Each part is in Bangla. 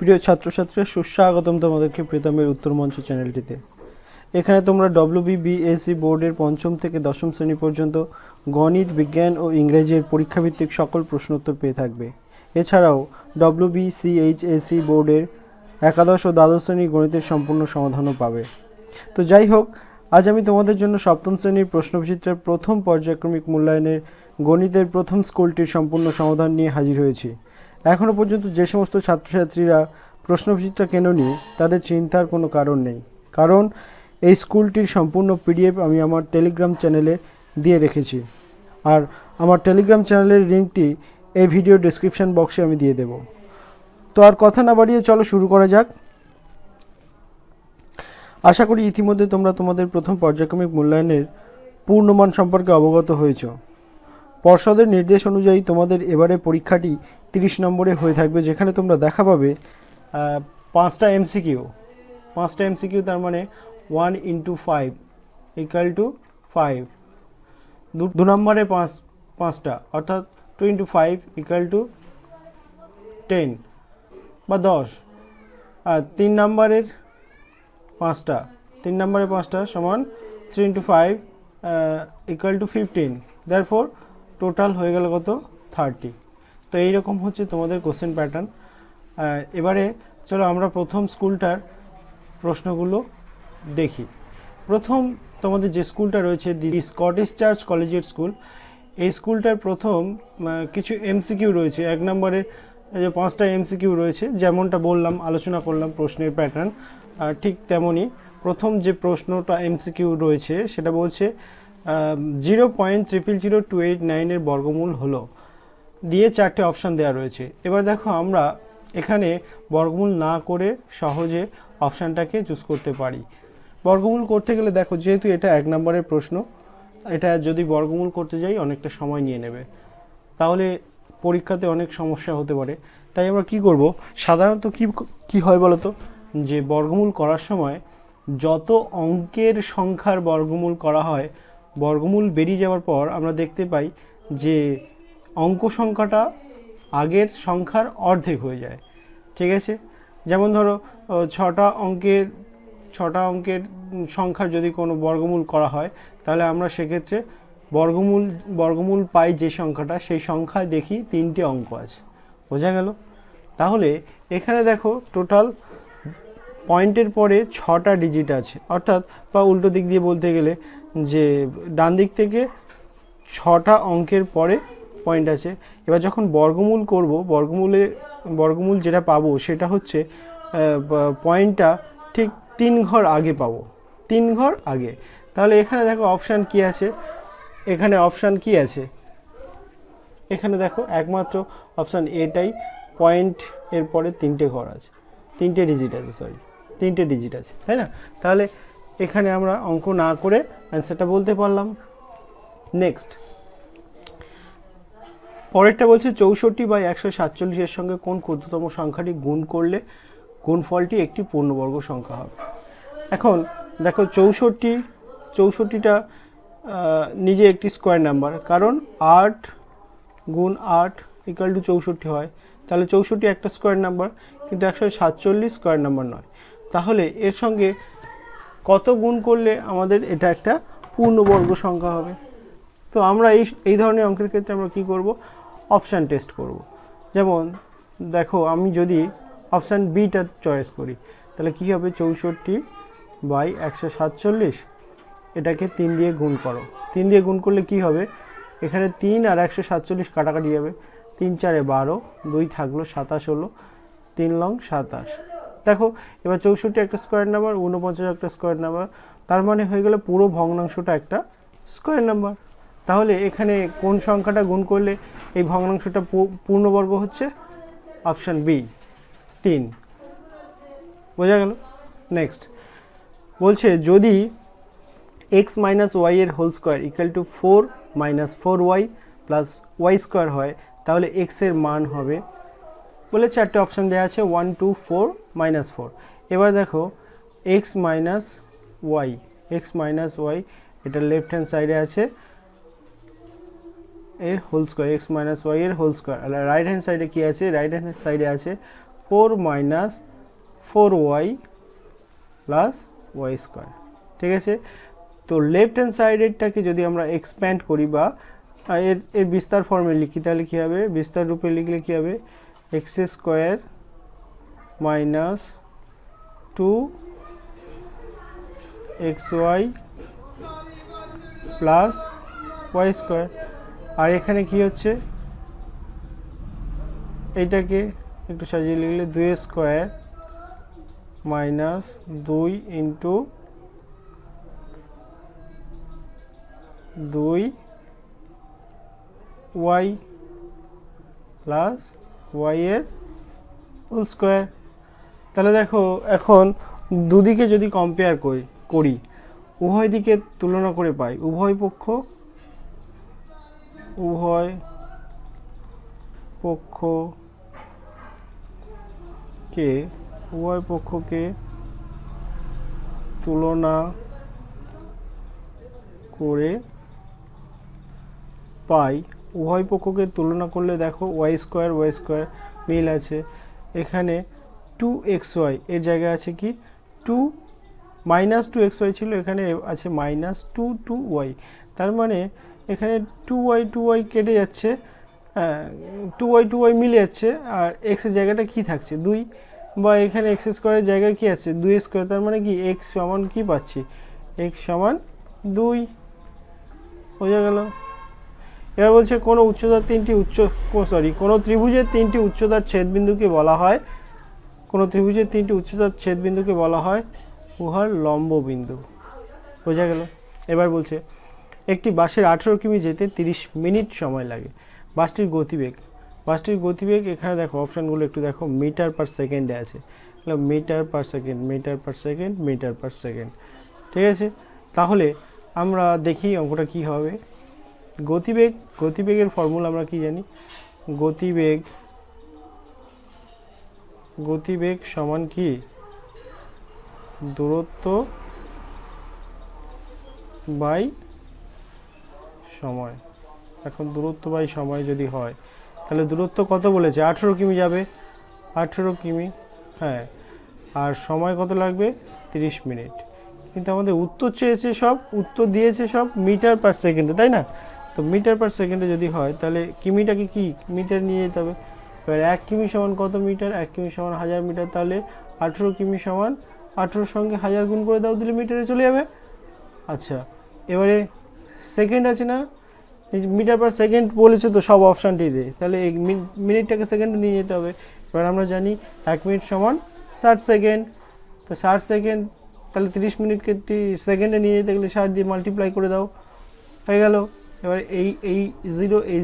প্রিয় ছাত্রছাত্রীরা, সুস্বাগতম তোমাদেরকে প্রীতমের উত্তর মঞ্চ চ্যানেলটিতে। এখানে তোমরা WBBSC বোর্ডের পঞ্চম থেকে দশম শ্রেণী পর্যন্ত গণিত, বিজ্ঞান ও ইংরেজির পরীক্ষাভিত্তিক সকল প্রশ্নোত্তর পেয়ে থাকবে। এছাড়াও WBCHSC বোর্ডের একাদশ ও দ্বাদশ শ্রেণীর গণিতের সম্পূর্ণ সমাধানও পাবে। তো যাই হোক, আজ আমি তোমাদের জন্য সপ্তম শ্রেণীর প্রশ্নবিচিত্রার প্রথম পর্যায়ক্রমিক মূল্যায়নের গণিতের প্রথম স্কুলটির সম্পূর্ণ সমাধান নিয়ে হাজির হয়েছি। এখনও পর্যন্ত যে সমস্ত ছাত্রছাত্রীরা প্রশ্নবিচিত্রা কেননি তাদের চিন্তার কোনো কারণ নেই, কারণ এই স্কুলটির সম্পূর্ণ PDF আমি আমার টেলিগ্রাম চ্যানেলে দিয়ে রেখেছি। আর আমার টেলিগ্রাম চ্যানেলের লিঙ্কটি এই ভিডিও ডেসক্রিপশন বক্সে আমি দিয়ে দেব। তো আর কথা না বাড়িয়ে চলো শুরু করা যাক। আশা করি ইতিমধ্যে তোমরা তোমাদের প্রথম পর্যায়ক্রমিক মূল্যায়নের পূর্ণমান সম্পর্কে অবগত হয়েছ। পর্ষদের নির্দেশ অনুযায়ী তোমাদের এবারে পরীক্ষাটি 30 নম্বরে হয়ে থাকবে, যেখানে তোমরা দেখা পাবে 5টা MCQ, তার মানে 1 × 5 = 5। 2 নম্বরে 5টা, অর্থাৎ 2 × 5 = 10 বা 10। আর 3 নম্বরের 5টা সমান 3 × 5 = 15। therefore টোটাল হয়ে গেল কত? 30। তো এইরকম হচ্ছে তোমাদের কোশ্চেন প্যাটার্ন। এবারে চলো আমরা প্রথম স্কুলটার প্রশ্নগুলো দেখি। প্রথম তোমাদের যে স্কুলটা রয়েছে দি স্কটিশ চার্চ কলেজিয়েট স্কুল, এই স্কুলটার প্রথম কিছু MCQ রয়েছে। 1 নম্বরের যে 5টা MCQ রয়েছে, যেমনটা বললাম, আলোচনা করলাম প্রশ্নের প্যাটার্ন, ঠিক তেমনই প্রথম যে প্রশ্নটা MCQ রয়েছে সেটা বলছে 0.000289 এর বর্গমূল হলো, দিয়ে 4টে অপশান দেওয়া রয়েছে। এবার দেখো, আমরা এখানে বর্গমূল না করে সহজে অপশানটাকে চুজ করতে পারি। বর্গমূল করতে গেলে দেখো, যেহেতু এটা 1 নম্বরের প্রশ্ন, এটা যদি বর্গমূল করতে যাই অনেকটা সময় নিয়ে নেবে, তাহলে পরীক্ষাতে অনেক সমস্যা হতে পারে। তাই আমরা কি করব, সাধারণত কি হয় বলো তো, যে বর্গমূল করার সময় যত অঙ্কের সংখ্যার বর্গমূল করা হয়, বর্গমূল বেরিয়ে যাওয়ার পর আমরা দেখতে পাই যে অঙ্ক সংখ্যাটা আগের সংখ্যার অর্ধেক হয়ে যায়। ঠিক আছে, যেমন ধরো 6টা অঙ্কের সংখ্যার যদি কোনো বর্গমূল করা হয়, তাহলে আমরা সেক্ষেত্রে বর্গমূল পাই যে সংখ্যাটা, সেই সংখ্যায় দেখি 3টে অঙ্ক আছে। বোঝা গেল? তাহলে এখানে দেখো, টোটাল পয়েন্টের পরে 6টা ডিজিট আছে, অর্থাৎ বা উল্টো দিক দিয়ে বলতে গেলে যে ডান দিক থেকে 6টা অঙ্কের পরে পয়েন্ট আছে। এবার যখন বর্গমূল করব, বর্গমূল যেটা পাবো সেটা হচ্ছে পয়েন্টটা ঠিক 3 ঘর আগে পাবো, 3 ঘর আগে। তাহলে এখানে দেখো অপশান কি আছে, এখানে দেখো একমাত্র অপশান এটাই, পয়েন্ট এর পরে 3টে ঘর আছে, 3টে ডিজিট আছে, তাই না? তাহলে এখানে আমরা অঙ্ক না করে অ্যান্সারটা বলতে পারলাম। নেক্সট, পরেরটা বলছে 64/147 এর সঙ্গে কোন ক্ষুদ্রতম সংখ্যাটি গুণ করলে গুণফলটি একটি পূর্ণবর্গ সংখ্যা হবে। এখন দেখো, 64টা নিজে একটি স্কোয়ার নাম্বার, কারণ 8 × 8 = 64 হয়। তাহলে 64 একটা স্কোয়ার নাম্বার, কিন্তু 147 স্কোয়ার নাম্বার নয়। তাহলে এর সঙ্গে কত গুণ করলে আমাদের এটা একটা পূর্ণবর্গ সংখ্যা হবে? তো আমরা এই ধরনের অঙ্কের ক্ষেত্রে আমরা কি করব, অপশান টেস্ট করব। যেমন দেখো, আমি যদি অপশান বিটা চয়েস করি, তাহলে কি হবে, 64/147, এটাকে 3 দিয়ে গুণ করো। 3 দিয়ে গুণ করলে কি হবে, এখানে 3 আর 147 কাটাকাটি যাবে, 3 × 4 = 12, 2 থাকলো 27 হলো, 3 লং 27। দেখো, এবার 64 একটা স্কোয়ার নাম্বার, 49 একটা স্কোয়ার নাম্বার, তার মানে হয়ে গেলে পুরো ভগ্নাংশটা একটা স্কোয়ার নাম্বার। তাহলে এখানে কোন সংখ্যাটা গুণ করলে এই ভগ্নাংশটা পূর্ণবর্গ হচ্ছে? Option B, 3। বোঝা গেল? নেক্সট বলছে, যদি x - y এর হোল স্কোয়ার = 4 - 4y + y² হয়, তাহলে x এর মান হবে, বলে 4টে অপশান দেওয়া আছে, 1, 2, 4, -4। এবার দেখো, x - y এটা লেফট হ্যান্ড সাইডে আছে, এর হোল স্কোয়ার, x - y এর হোল স্কোয়ার। আর রাইট হ্যান্ড সাইডে কি আছে? রাইট হ্যান্ড সাইডে আছে 4 প্লাস ওয়াই স্কোয়ার। ঠিক আছে, তো লেফট হ্যান্ড সাইডেরটাকে যদি আমরা এক্সপ্যান্ড করি বা এর বিস্তার ফর্মে লিখি, তাহলে কী হবে, বিস্তার রূপে লিখলে কী হবে, X square minus 2xy plus Y square. আর এখানে কি হচ্ছে, এইটাকে একটু সাজিয়ে লিখলে 2 square minus 2 into 2y plus Y এর হোল স্কোয়ার। তাহলে দেখো এখন দুদিকে যদি কম্পেয়ার করি উভয় দিকে তুলনা করে পাই উভয় পক্ষকে তুলনা করে পাই। উভয় পক্ষকে তুলনা করলে দেখো ওয়াই স্কোয়ার মিল আছে। এখানে 2xy এর জায়গায় আছে কি -2xy ছিল, এখানে আছে -2y। তার মানে এখানে 2y কেটে যাচ্ছে, 2y মিলে যাচ্ছে, আর x এর জায়গাটা কি থাকছে 2, বা এখানে x স্কোয়ারের জায়গায় কি আছে 2 স্কোয়ার। তার মানে কি x সমান কি পাচ্ছি, x সমান 2। বোঝা গেল? এবার বলছে কোনো ত্রিভুজের তিনটি উচ্চতার ছেদবিন্দুকে বলা হয়, উহার লম্ব বিন্দু। বোঝা গেল? এবার বলছে একটি বাসের 18 কিমি যেতে 30 মিনিট সময় লাগে। বাসটির গতিবেগ এখানে দেখো অপশানগুলো একটু দেখো, মিটার পার সেকেন্ডে আছে, মিটার পার সেকেন্ড। ঠিক আছে, তাহলে আমরা দেখি অঙ্কটা কি হবে। গতিবেগের ফর্মুলা আমরা কি জানি, গতিবেগ সমান কি, দূরত্ব বাই সময়। এখন দূরত্ব বাই সময় যদি হয় তাহলে দূরত্ব কত বলেছে, 18 কিমি যাবে, 18 কিমি, হ্যাঁ, আর সময় কত লাগবে 30 মিনিট। কিন্তু আমাদের উত্তর দিয়েছে সব মিটার পার সেকেন্ডে, তাই না? তো মিটার পার সেকেন্ডে যদি হয় তাহলে কিমিটাকে কি মিটার নিয়ে যেতে হবে। এবার 1 কিমি সমান কত মিটার, 1 কিমি সমান 1000 মিটার। তাহলে 18 কিমি সমান 18 সঙ্গে 1000 গুণ করে দাও, দিলে মিটারে চলে যাবে। আচ্ছা, এবারে সেকেন্ড আছে না, মিটার পার সেকেন্ড বলেছে তো সব অপশানটি দিয়ে, তাহলে এই মিনিটটাকে সেকেন্ডে নিয়ে যেতে হবে। এবার আমরা জানি 1 মিনিট সমান 60 সেকেন্ড, তো 60 সেকেন্ড, তাহলে 30 মিনিটকে সেকেন্ডে নিয়ে যেতে গেলে 60 দিয়ে মাল্টিপ্লাই করে দাও, হয়ে গেল। এবার এই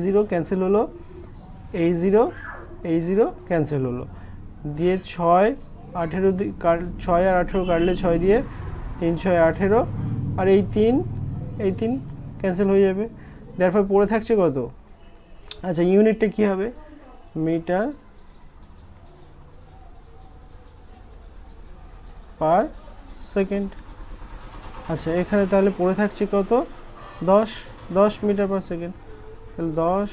জিরো ক্যান্সেল হলো, এই জিরো ক্যান্সেল হলো, দিয়ে 6 আর 18 কাটলে 6 দিয়ে 3 6 18, আর এই 3 ক্যান্সেল হয়ে যাবে। তারপর পড়ে থাকছে কত, আচ্ছা ইউনিটটা কি হবে, মিটার পার সেকেন্ড। আচ্ছা এখানে তাহলে পড়ে থাকছে কত, 10 মিটার পার সেকেন্ড, তাহলে 10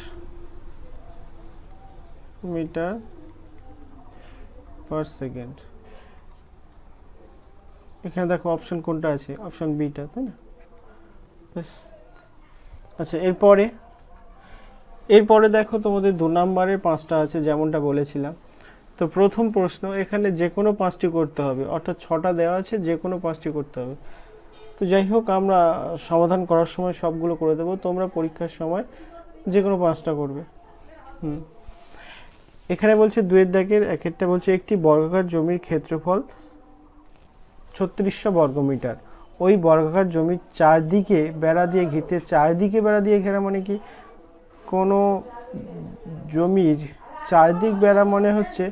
মিটার পার সেকেন্ড। এখানে দেখো অপশন কোনটা আছে, অপশন বিটা, তাই না? আচ্ছা এরপরে দেখো তোমাদের 2 নম্বরের 5টা আছে যেমনটা বলেছিলাম। তো প্রথম প্রশ্ন, এখানে যে কোনো 5টি করতে হবে, অর্থাৎ 6টা দেওয়া আছে, যে কোনো 5টি করতে হবে। তো যাই হোক, আমরা সমাধান করার সময় সবগুলো করে দেবো, তোমরা পরীক্ষার সময় যে কোনো 5টা করবে। এখানে বলছে 2 দাগের একটা বলছে একটি বর্গাকার জমির ক্ষেত্রফল 3600 বর্গমিটার। ওই বর্গাকার জমির চারদিকে বেড়া দিয়ে ঘিরতে, চারদিকে বেড়া দিয়ে ঘেরা মানে কি, কোনো জমির চারদিক বেড়া মানে হচ্ছে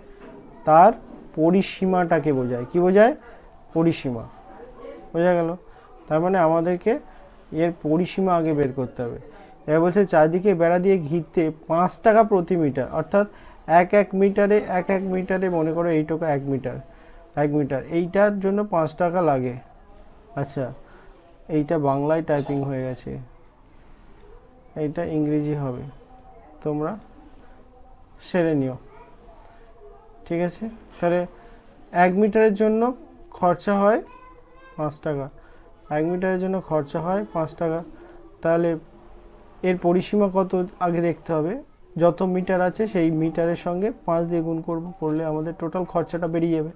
তার পরিসীমাটাকে বোঝায়। কি বোঝায়? পরিসীমা। বোঝা গেল? তার মানে আমাদেরকে এর পরিসীমা আগে বের করতে হবে। এবার বলছে চারদিকে বেড়া দিয়ে ঘিরতে 5 টাকা প্রতি মিটার, অর্থাৎ এক মিটারে মনে করো এইটুকু 1 মিটার, এইটার জন্য 5 টাকা লাগে। আচ্ছা, এইটা বাংলায় টাইপিং হয়ে গেছে, এইটা ইংরেজি হবে, তোমরা সেরে নিও। ঠিক ঠিক আছে, তাহলে 1 মিটারের জন্য খরচা হয় 5 টাকা, 1 মিটারের জন্য খরচা হয় 5 টাকা। তাহলে এর পরিসীমা কত আগে দেখতে হবে, যত মিটার আছে সেই মিটারের সঙ্গে 5 দিয়ে গুণ করলে আমাদের টোটাল খরচাটা বেরিয়ে যাবে।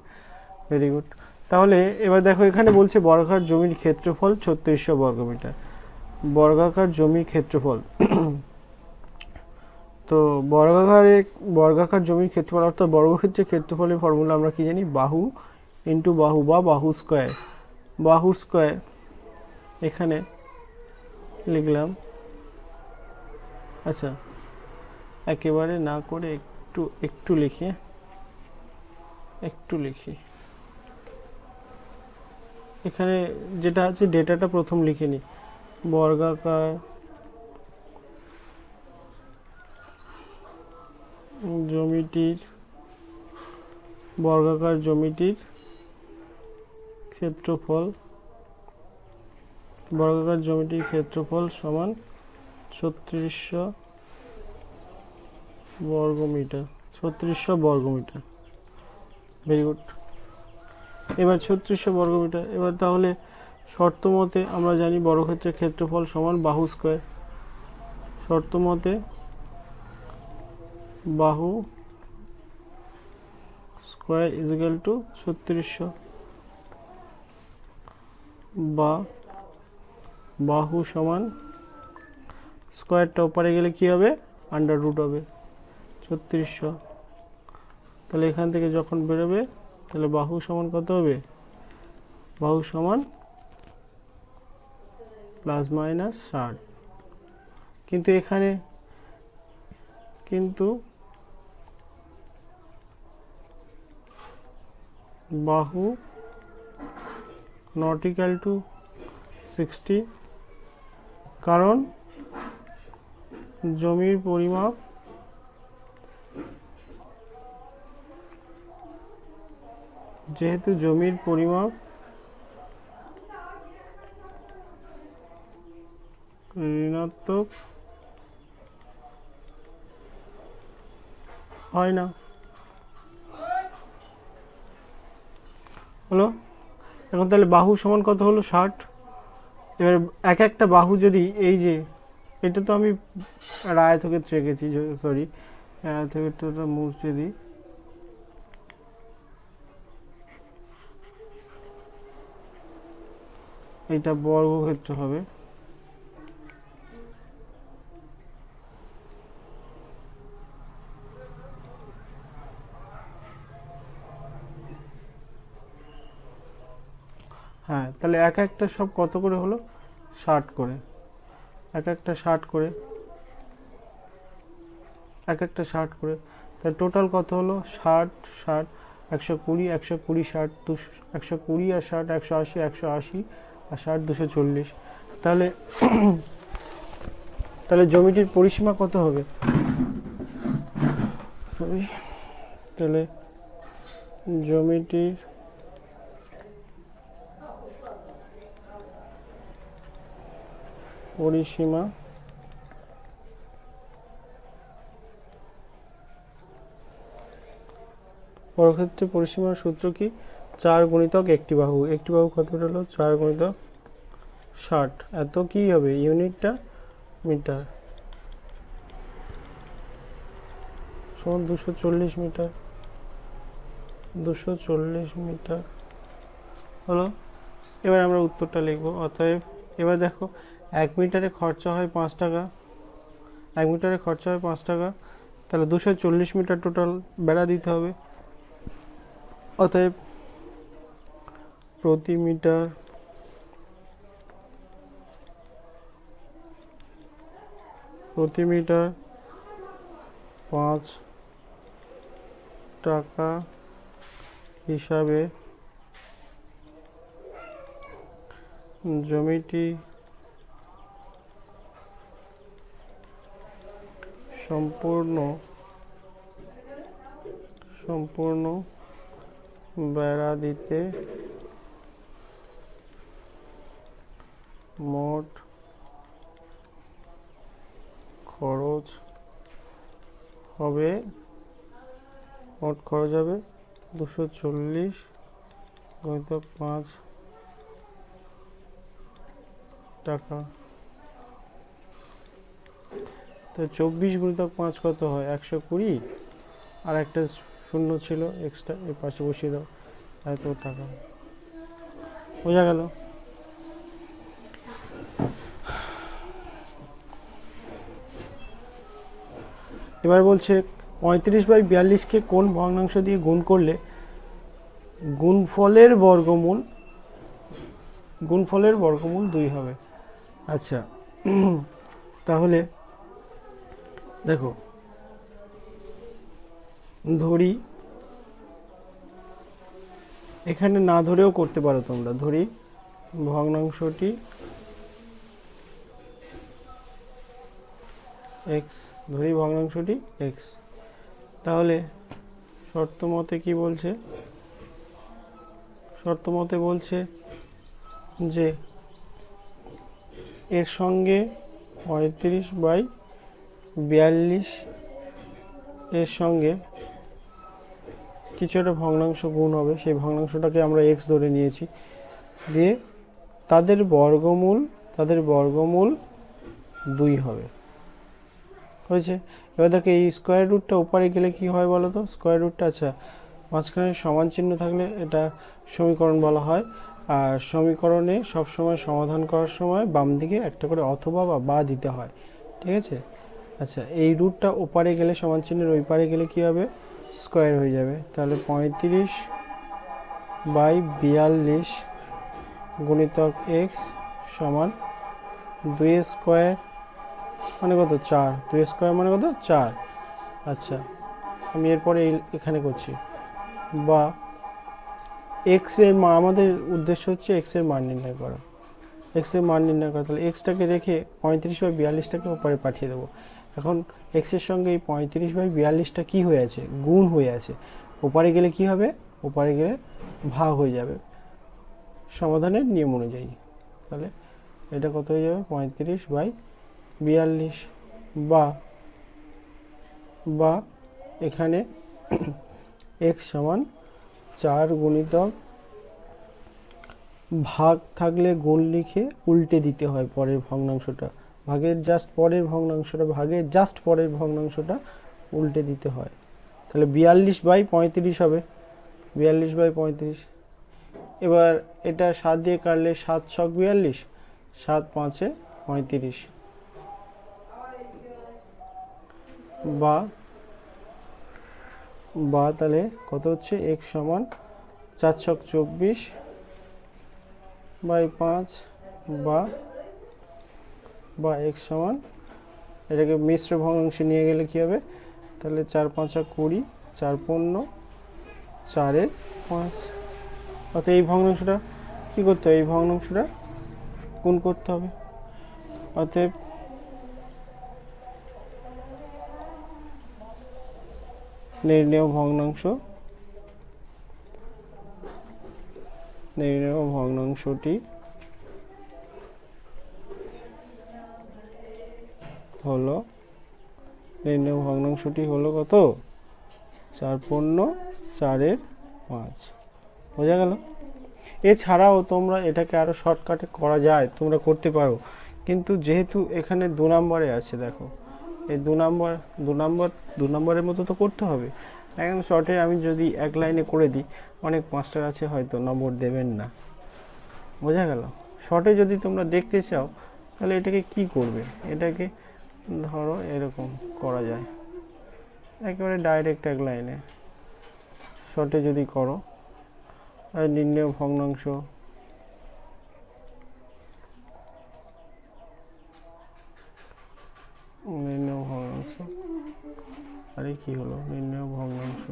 Very good. তাহলে এবার দেখো এখানে বলছে বর্গাকার জমির ক্ষেত্রফল 3600 বর্গমিটার। বর্গাকার জমির ক্ষেত্রফল তো বর্গাকার জমির ক্ষেত্রফল অর্থাৎ বর্গক্ষেত্রের ক্ষেত্রফলের ফর্মুলা আমরা কি জানি, বাহু ইন্টু বাহু বা বাহু স্কোয়ার। বাহু স্কোয়ার এখানে লিখলাম। আচ্ছা, একেবারে না করে একটু লিখি এখানে যেটা আছে ডেটাটা প্রথম লিখে নিই। বর্গাকার জমিটির ক্ষেত্রফল সমান 3600 বর্গমিটার। Very good. এবার 3600 বর্গমিটার। এবার তাহলে শর্ত মতে আমরা জানি বর্গক্ষেত্রের ক্ষেত্রফল সমান বাহু স্কোয়ার। শর্ত মতে বাহু স্কোয়ার ইজ ইকুয়াল টু 3600, বা বাহু সমান স্কোয়ারটা ওপারে গেলে কি হবে, আন্ডার রুট হবে 3600। তাহলে এখান থেকে যখন বেরোবে তাহলে বাহু সমান কত হবে, বাহু সমান ±60। কিন্তু এখানে বাহু নট ইকুয়াল টু 60, কারণ জমির পরিমাপ ঋণাত্মক হয় না। হলো। এখন তাহলে বাহু সমান কত হলো, 60। এবার একটা বাহু যদি এই যে এটা তো আমি আয়তক্ষেত্র রেখেছি, সরি আয়তক্ষেত্রটা মুছে দিই। এটা বর্গক্ষেত্র হবে। হ্যাঁ, তাহলে একটা সব কত করে হলো, 60 করে। একটা 60 করে, তাহলে টোটাল কত হলো, 60 60 120 120 60 120 আর 60 180 180 আর 60 240। তাহলে জমিটির পরিসীমা কত হবে, তাহলে জমিটির পরিসীমা বর্গক্ষেত্রে পরিসীমার সূত্র কি, 4 গুণিতক একটি বাহু কত হলো, 4 গুণিতক 60, এত কি হবে, ইউনিটটা মিটার, সমান 240 মিটার হলো। এবার আমরা উত্তরটা লিখবো। অতএব এবার দেখো 1 মিটারে খরচা হয় 5 টাকা, তাহলে 240 মিটার টোটাল বেড়া দিতে হবে। অতএব প্রতি মিটার 5 টাকা হিসাবে জমিটি সম্পূর্ণ বেড়া দিতে মোট খরচ হবে মোট খরচ হবে 240 গুণিতক 5 টাকা। তো 24 গুণিতক 5 কত হয়? 120, আর একটা শূন্য ছিল এক্সট্রা, এর পাশে বসিয়ে দাও, এত টাকা। বোঝা গেল? এবার বলছে 35/42কে কোন ভগ্নাংশ দিয়ে গুণ করলে গুণফলের বর্গমূল 2 হবে। আচ্ছা, তাহলে দেখো, ধরি এখানে না ধরেও করতে পারো তোমরা। ধরি ভগ্নাংশটি x, তাহলে শর্ত মতে বলছে যে এর সঙ্গে 35/42 এর সঙ্গে কিছু একটা ভগ্নাংশ গুণ হবে, সেই ভগ্নাংশটাকে আমরা x ধরে নিয়েছি, দিয়ে তাদের বর্গমূল 2 হবে। হয়েছে? এবার দেখো, এই স্কোয়ার রুটটা ওপারে গেলে কি হয় বলো তো? স্কোয়ার রুটটা, আচ্ছা, মাঝখানে সমান চিহ্ন থাকলে এটা সমীকরণ বলা হয়। আর সমীকরণে সবসময় সমাধান করার সময় বাম দিকে একটা করে অথবা বা দিতে হয়, ঠিক আছে? আচ্ছা, এই রুটটা ওপারে গেলে, সমান চিহ্নের ওই পারে গেলে কি হবে? স্কোয়ার হয়ে যাবে। তাহলে 35/42 গুণিতক x সমান 2 স্কোয়ার মানে কত? 4। 2 স্কোয়ার মানে কত? 4। আচ্ছা, আমি এরপরে এখানে করছি। বা এক্স এর মান, আমাদের উদ্দেশ্য হচ্ছে এক্স এর মান নির্ণয় করা। তাহলে এক্সটাকে রেখে 35/42টাকে ওপরে পাঠিয়ে দেবো। এখন এক্সের সঙ্গে এই 35/42টা কী হয়ে আছে? গুণ হয়ে আছে। ওপারে গেলে কি হবে? ওপারে গেলে ভাগ হয়ে যাবে সমাধানের নিয়ম অনুযায়ী। তাহলে এটা কত হয়ে যাবে? 35/42। বা এখানে x সমান 4 গুণিতক, ভাগ থাকলে গুণ লিখে উল্টে দিতে হয় পরের ভগ্নাংশটা, ভাগের জাস্ট পরের ভগ্নাংশটা উল্টে দিতে হয়। তাহলে 42/35 হবে। 42/35। এবার এটা 7 দিয়ে কাটলে 7 ছক 42, 7 5-এ 35। বা তাহলে কত হচ্ছে? x সমান 4 ছক 24/5, বা x সমান, এটাকে মিশ্র ভগ্নাংশে নিয়ে গেলে কি হবে? তাহলে 4 5 20, 4 15, 4-এর 5। অর্থাৎ এই ভগ্নাংশটা কী করতে হবে? এই ভগ্নাংশটা গুণ করতে হবে। অতএব নির্ণেয় ভগ্নাংশটি হলো কত? 4 15, 4-এর 5। বোঝা গেল? এছাড়াও তোমরা এটাকে আরও শর্টকাটে করা যায়, তোমরা করতে পারো, কিন্তু যেহেতু এখানে 2 নম্বরে আছে, দেখো এই 2 নম্বরের মতো তো করতে হবে। একদম শর্টে আমি যদি এক লাইনে করে দিই, অনেক মাস্টার আছে হয়তো নম্বর দেবেন না। বোঝা গেল? শর্টে যদি তোমরা দেখতে চাও তাহলে এটাকে কি করবে? এটাকে ধরো এরকম করা যায়, একেবারে ডাইরেক্ট এক লাইনে শর্টে যদি করো, নির্ণেয় ভগ্নাংশ আরে কি হলো? নির্ণেয় ভগ্নাংশ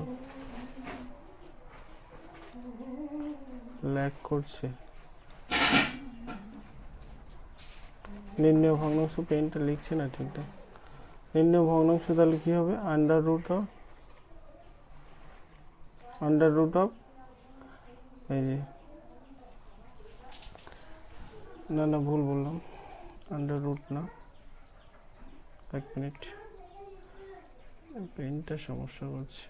ল্যাগ করছে। নির্ণেয় ভগ্নাংশ, পেনটা লিখছে না ঠিকঠাক। নির্ণেয় ভগ্নাংশ তাহলে কি হবে? আন্ডার রুট অফ এই যে, না ভুল বললাম, আন্ডার রুট না, এক মিনিট, পেনটা সমস্যা করছে।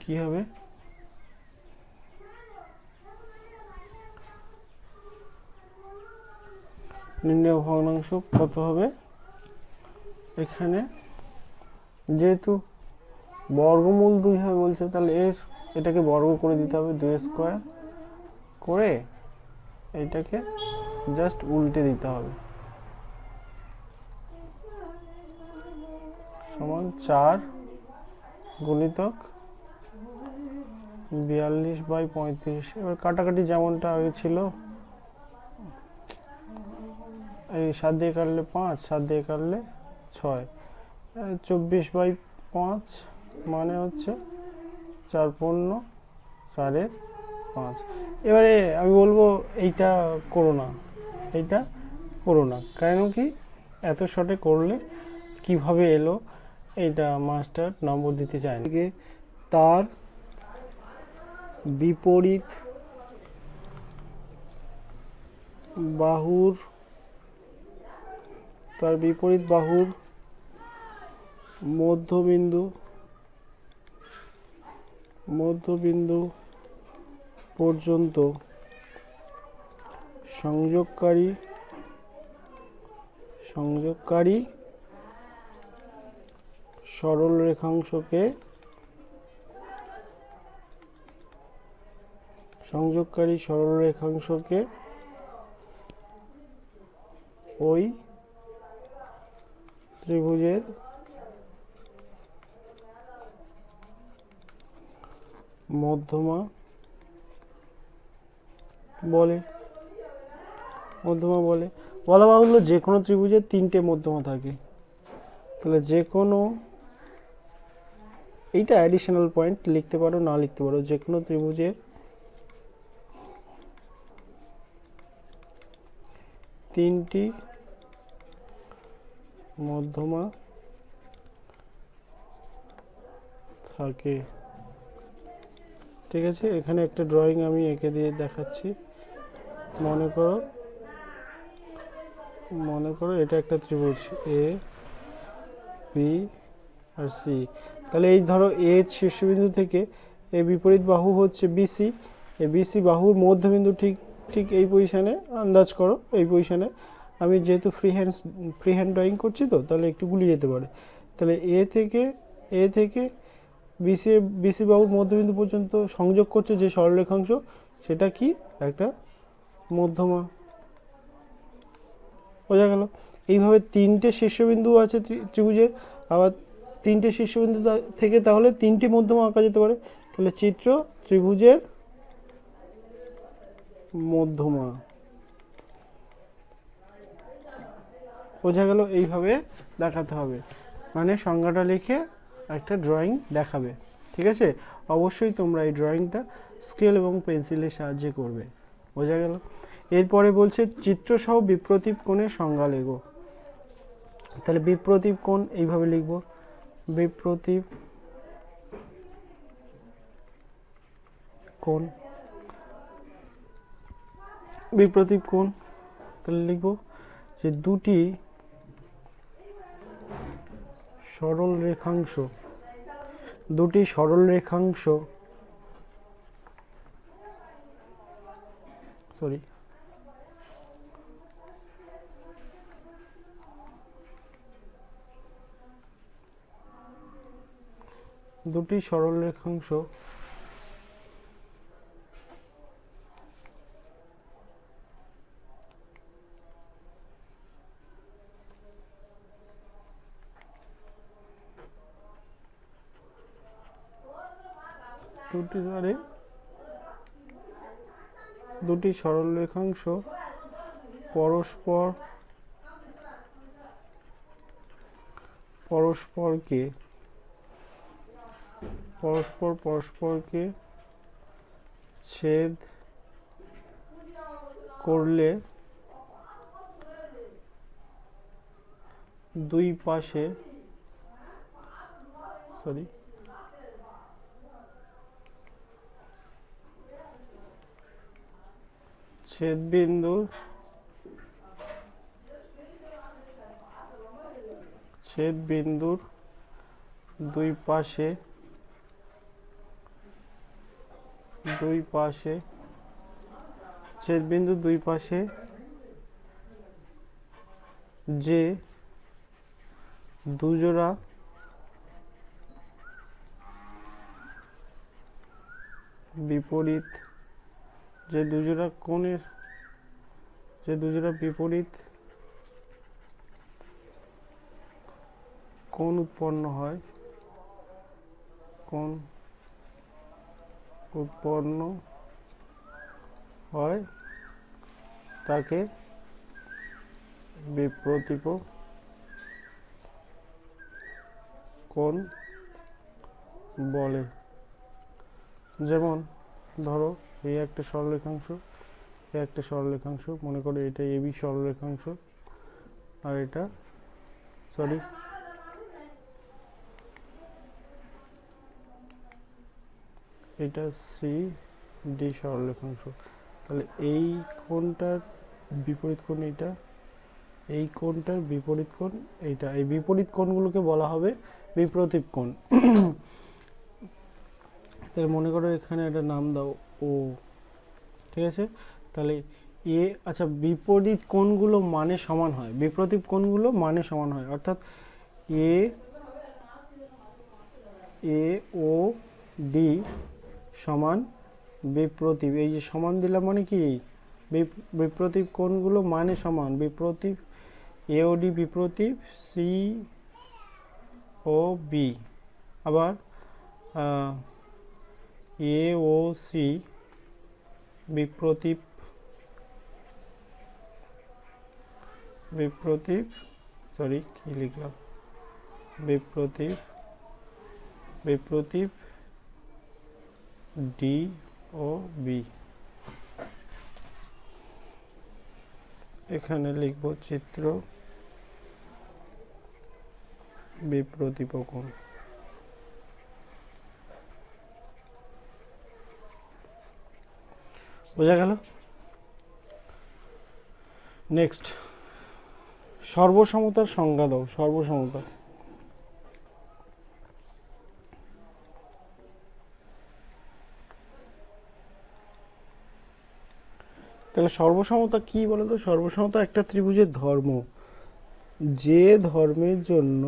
কি হবে, নির্ণেয় ভগ্নাংশ কত হবে, এখানে যেহেতু বর্গমূল 2 হয় বলছে, তাহলে এটাকে বর্গ করে দিতে হবে, 2 স্কোয়ার করে এইটাকে জাস্ট উল্টে দিতে হবে, সমান 4 গুণিতক 42/35। এবার কাটাকাটি যেমনটা আগে ছিল, এই 7 দিয়ে কাটলে 5, 7 দিয়ে কাটলে 6, 24/5 মানে হচ্ছে 4×4=5। এবারে আমি বলবো এইটা করো না, এইটা করো না, কেন কি এত শর্টে করলে কিভাবে এলো এইটা মাস্টার নম্বর দিতে চায় না। তার বিপরীত বাহুর মধ্যবিন্দু পর্যন্ত সংযোগকারী সরল রেখাংশকে ওই ত্রিভুজের মধ্যমা বলে। বলা বাহুল্য যে কোনো ত্রিভুজের 3টে মধ্যমা থাকে, তাহলে যে কোনো, এইটা অ্যাডিশনাল পয়েন্ট লিখতে পারো না লিখতে পারো, যে কোনো ত্রিভুজের 3টি মধ্যমা থাকে। ঠিক আছে, এখানে একটা ড্রয়িং আমি এঁকে দিয়ে দেখাচ্ছি। মনে করো এটা একটা ত্রিভুজ এ বি আর সি। তাহলে এই ধরো এ শীর্ষবিন্দু থেকে এ বিপরীত বাহু হচ্ছে বিসি, এই বিসি বাহুর মধ্যবিন্দু ঠিক এই পজিশনে আন্দাজ করো, এই পজিশনে। আমি যেহেতু ফ্রি হ্যান্ড ড্রয়িং করছি তো, তাহলে একটু গুলিয়ে যেতে পারে। তাহলে এ থেকে বিসি বাহুর মধ্যবিন্দু পর্যন্ত সংযোগ করছে যে সরলরেখাংশ, সেটা কি একটা মধ্যমা। বোঝা গেল? এইভাবে 3টে শীর্ষবিন্দু আছে ত্রিভুজের, আবার 3টে শীর্ষবিন্দু থেকে তাহলে 3টি মধ্যমা আঁকা যেতে পারে। তাহলে চিত্র ত্রিভুজের মধ্যমা। বোঝা গেল? এইভাবে দেখাতে হবে, মানে সংজ্ঞাটা লিখে একটা ড্রয়িং দেখাবে। ঠিক আছে, অবশ্যই তোমরা এই ড্রয়িংটা স্কেল এবং পেন্সিলের সাহায্যে করবে। বোঝা গেল? এরপরে বলছে চিত্রসহ বিপ্রতীপ কোণের সংজ্ঞা লেখো। তাহলে বিপ্রতীপ কোণ এইভাবে লিখব, বিপ্রতীপ কোণ তাহলে লিখব যে দুটি সরল রেখাংশ দুটি সরল রেখাংশ পরস্পরকে ছেদ করলে দুই পাশে ছেদবিন্দুর দুই পাশে দুই পাশে ছেদবিন্দু দুই পাশে যে দুজোড়া বিপরীত বিপরীত কোণ উৎপন্ন হয় তাকে বিপ্রতীপ কোণ বলে। যেমন ধরো এই একটা সরলরেখাংশ, মনে করো এটা এবি সরলরেখাংশ আর এটা এটা সি ডি সরলরেখাংশ। তাহলে এই কোণটার বিপরীত কোণ এইটা, এই কোণটার বিপরীত কোণ এইটা, এই বিপরীত কোণগুলোকে বলা হবে বিপ্রতীপ কোণ। তাহলে মনে করো এখানে একটা নাম দাও ও, ঠিক আছে। তাহলে আচ্ছা বিপরীত কোণগুলো মানে সমান হয়, বিপ্রতীপ কোণগুলো মানে সমান হয়, অর্থাৎ এ ও ডি সমান বিপ্রতীপ। এই যে সমান দিলাম মানে কি, বিপ্রতীপ কোণগুলো মানে সমান, বিপ্রতীপ এ ও ডি বিপ্রতীপ সি ও বি। আবার এ ও সি বিপ্রতীপ কি লিখলাম, বিপ্রতীপ ডি ও বি। এখানে লিখব চিত্র বিপ্রতীপ কোণ। বোঝা গেল? নেক্সট, সর্বসমতার সংজ্ঞা দাও। সর্বসমতা তাহলে সর্বসমতা কি বলো তো? সর্বসমতা একটা ত্রিভুজের ধর্ম, যে ধর্মের জন্য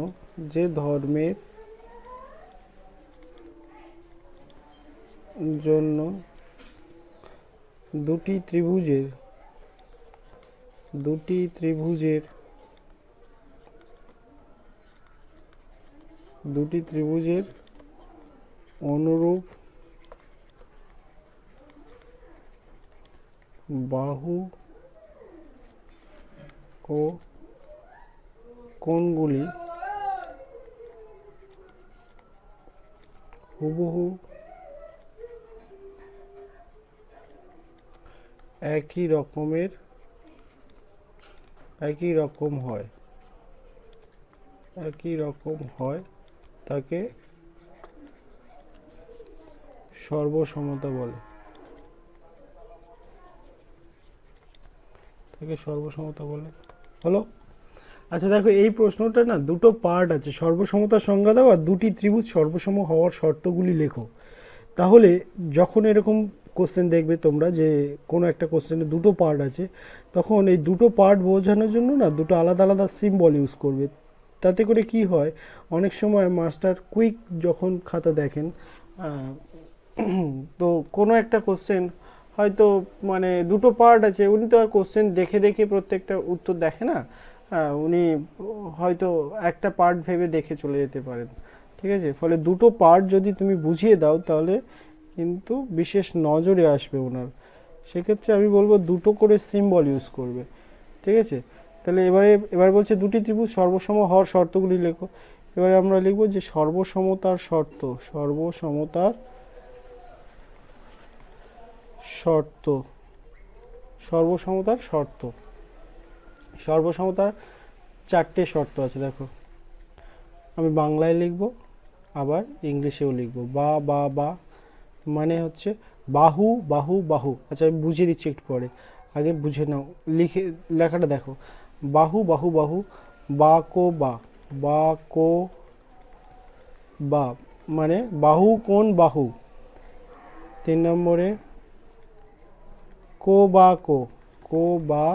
দুটি ত্রিভুজের অনুরূপ বাহু ও কোণগুলি হুবহু একই রকম হয় তাকে সর্বসমতা বলে। হলো? আচ্ছা দেখো, এই প্রশ্নটা না দুটো পার্ট আছে, সর্বসমতার সংজ্ঞা দাও আর দুটি ত্রিভুজ সর্বসম হওয়ার শর্তগুলি লেখো। তাহলে যখন এরকম কোশ্চেন দেখবে তোমরা যে কোনো একটা কোশ্চেনে দুটো পার্ট আছে, তখন এই দুটো পার্ট বোঝানোর জন্য না দুটো আলাদা আলাদা সিম্বল ইউজ করবে। তাতে করে কি হয়, অনেক সময় মাস্টার কুইক যখন খাতা দেখেন, তো কোনো একটা কোশ্চেন হয়তো মানে দুটো পার্ট আছে, উনি তো আর কোশ্চেন দেখে দেখে প্রত্যেকটা উত্তর দেখে না, উনি হয়তো একটা পার্ট ভেবে দেখে চলে যেতে পারেন, ঠিক আছে। ফলে দুটো পার্ট যদি তুমি বুঝিয়ে দাও তাহলে কিন্তু বিশেষ নজরে আসবে ওনার। সেক্ষেত্রে আমি বলবো দুটো করে সিম্বল ইউজ করবে, ঠিক আছে। তাহলে এবার বলছে দুটি ত্রিভুজ সর্বসম হওয়ার শর্তগুলি লেখো। এবারে আমরা লিখব যে সর্বসমতার সর্বসমতার চারটে শর্ত আছে। দেখো আমি বাংলায় লিখব আবার ইংলিশেও লিখব। বা মানে হচ্ছে বাহু বাহু বাহু। আচ্ছা আমি বুঝিয়ে দিচ্ছি একটু পরে, আগে বুঝে নাও। লেখাটা দেখো, বাহু বাহু বাহু, বা কো বা মানে বাহু কোণ বাহু। 3 নম্বরে কো বা কো, কো বা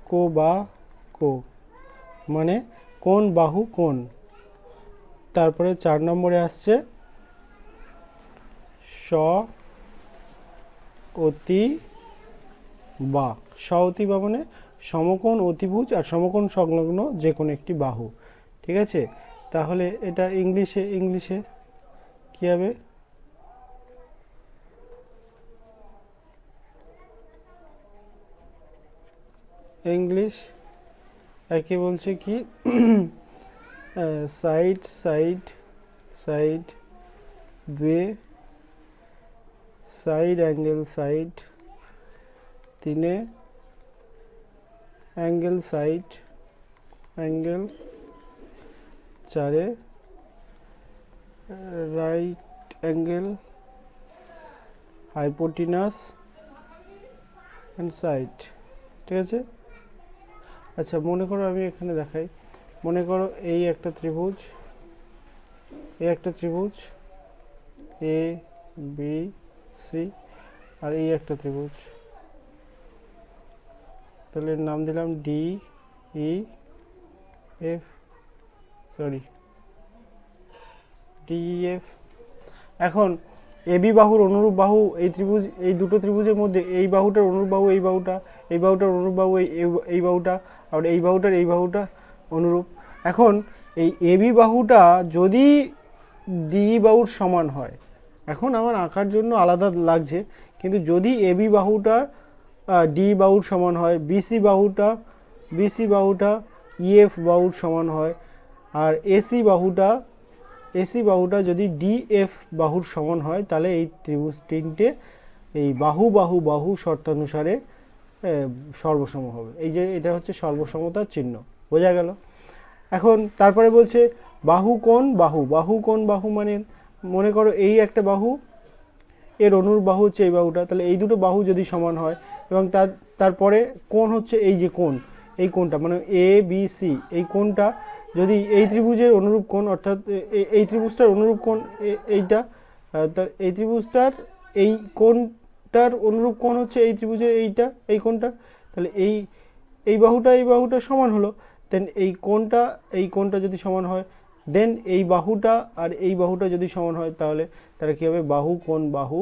কো বা কো মানে কোন বাহু কোন। তারপরে 4 নম্বরে আসছে স অতি বা। স অতি বা মানে সমকোণ অতিভুজ আর সমকোণ সংলগ্ন যে কোনো একটি বাহু। ঠিক আছে, তাহলে এটা ইংলিশে কি হবে? ইংলিশ একে বলছে কি সাইড সাইড সাইড বে side angle side, 3 angle side angle, 4 right angle hypotenuse and side. ঠিক আছে, আচ্ছা মনে করো আমি এখানে দেখাই, মনে করো এই একটা ত্রিভুজ, এই একটা ত্রিভুজ এ বি সি, আর এই একটা ত্রিভুজ, তাহলে নাম দিলাম D E F, sorry D E F. এখন এবি বাহুর অনুরূপ বাহু এই ত্রিভুজ, এই দুটো ত্রিভুজের মধ্যে এই বাহুটার অনুরূপ বাহু এই বাহুটা, এই বাহুটার অনুরূপ বাহু এই বাহুটা, আর এই বাহুটার এই বাহুটা অনুরূপ। এখন এই এবি বাহুটা যদি ডি বাহুর সমান হয়, এখন আমার আঁকার জন্য আলাদা লাগছে, কিন্তু যদি এবি বাহুটা ডি বাহুর সমান হয়, বিসি বাহুটা ইএফ বাহুর সমান হয়, আর এসি বাহুটা যদি ডিএফ বাহুর সমান হয়, তাহলে এই ত্রিভুজ তিনটে এই বাহু শর্তানুসারে সর্বসম হবে। এই যে এটা হচ্ছে সর্বসমতার চিহ্ন, বোঝা গেল? এখন তারপরে বলছে বাহু কোণ বাহু মানে মনে করো এই একটা বাহু, এর অনুরূপ বাহু হচ্ছে এই বাহুটা, তাহলে এই দুটো বাহু যদি সমান হয় এবং তারপরে কোণ হচ্ছে এই যে কোণ, এই কোণটা মানে এ বি সি, এই কোণটা যদি এই ত্রিভুজের অনুরূপ কোণ, অর্থাৎ এই ত্রিভুজটার অনুরূপ কোণ এইটা, এই ত্রিভুজটার এই কোণটার অনুরূপ কোণ হচ্ছে এই ত্রিভুজের এই কোণটা, তাহলে এই বাহুটা সমান হলো। দেন এই কোণটা যদি সমান হয়, দেন এই বাহুটা আর এই বাহুটা যদি সমান হয়, তাহলে তারা কী হবে? বাহু কোণ বাহু